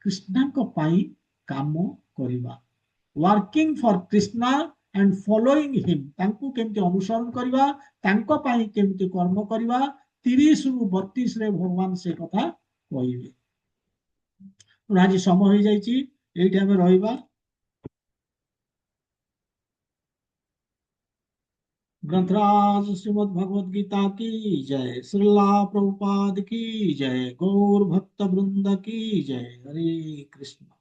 କୃଷ୍ଣଙ୍କ ପାଇଁ କାମ କରିବା, working for Krishna and following him, ତାଙ୍କୁ କେମିତି ଅନୁସରଣ କରିବା, ତାଙ୍କ ପାଇଁ କେମିତି କର୍ମ କରିବା। 30ରୁ 32ରେ ଭଗବାନ ସେ କଥା କହିବେ। ଆଜି ସମୟ ହେଇଯାଇଛି, ଏଇଠି ଆମେ ରହିବା। ग्रंथराज श्रीमद् भगवद गीता की जय, श्रीला प्रभुपाद की जय, गौर भक्त वृंद की जय। हरे कृष्ण।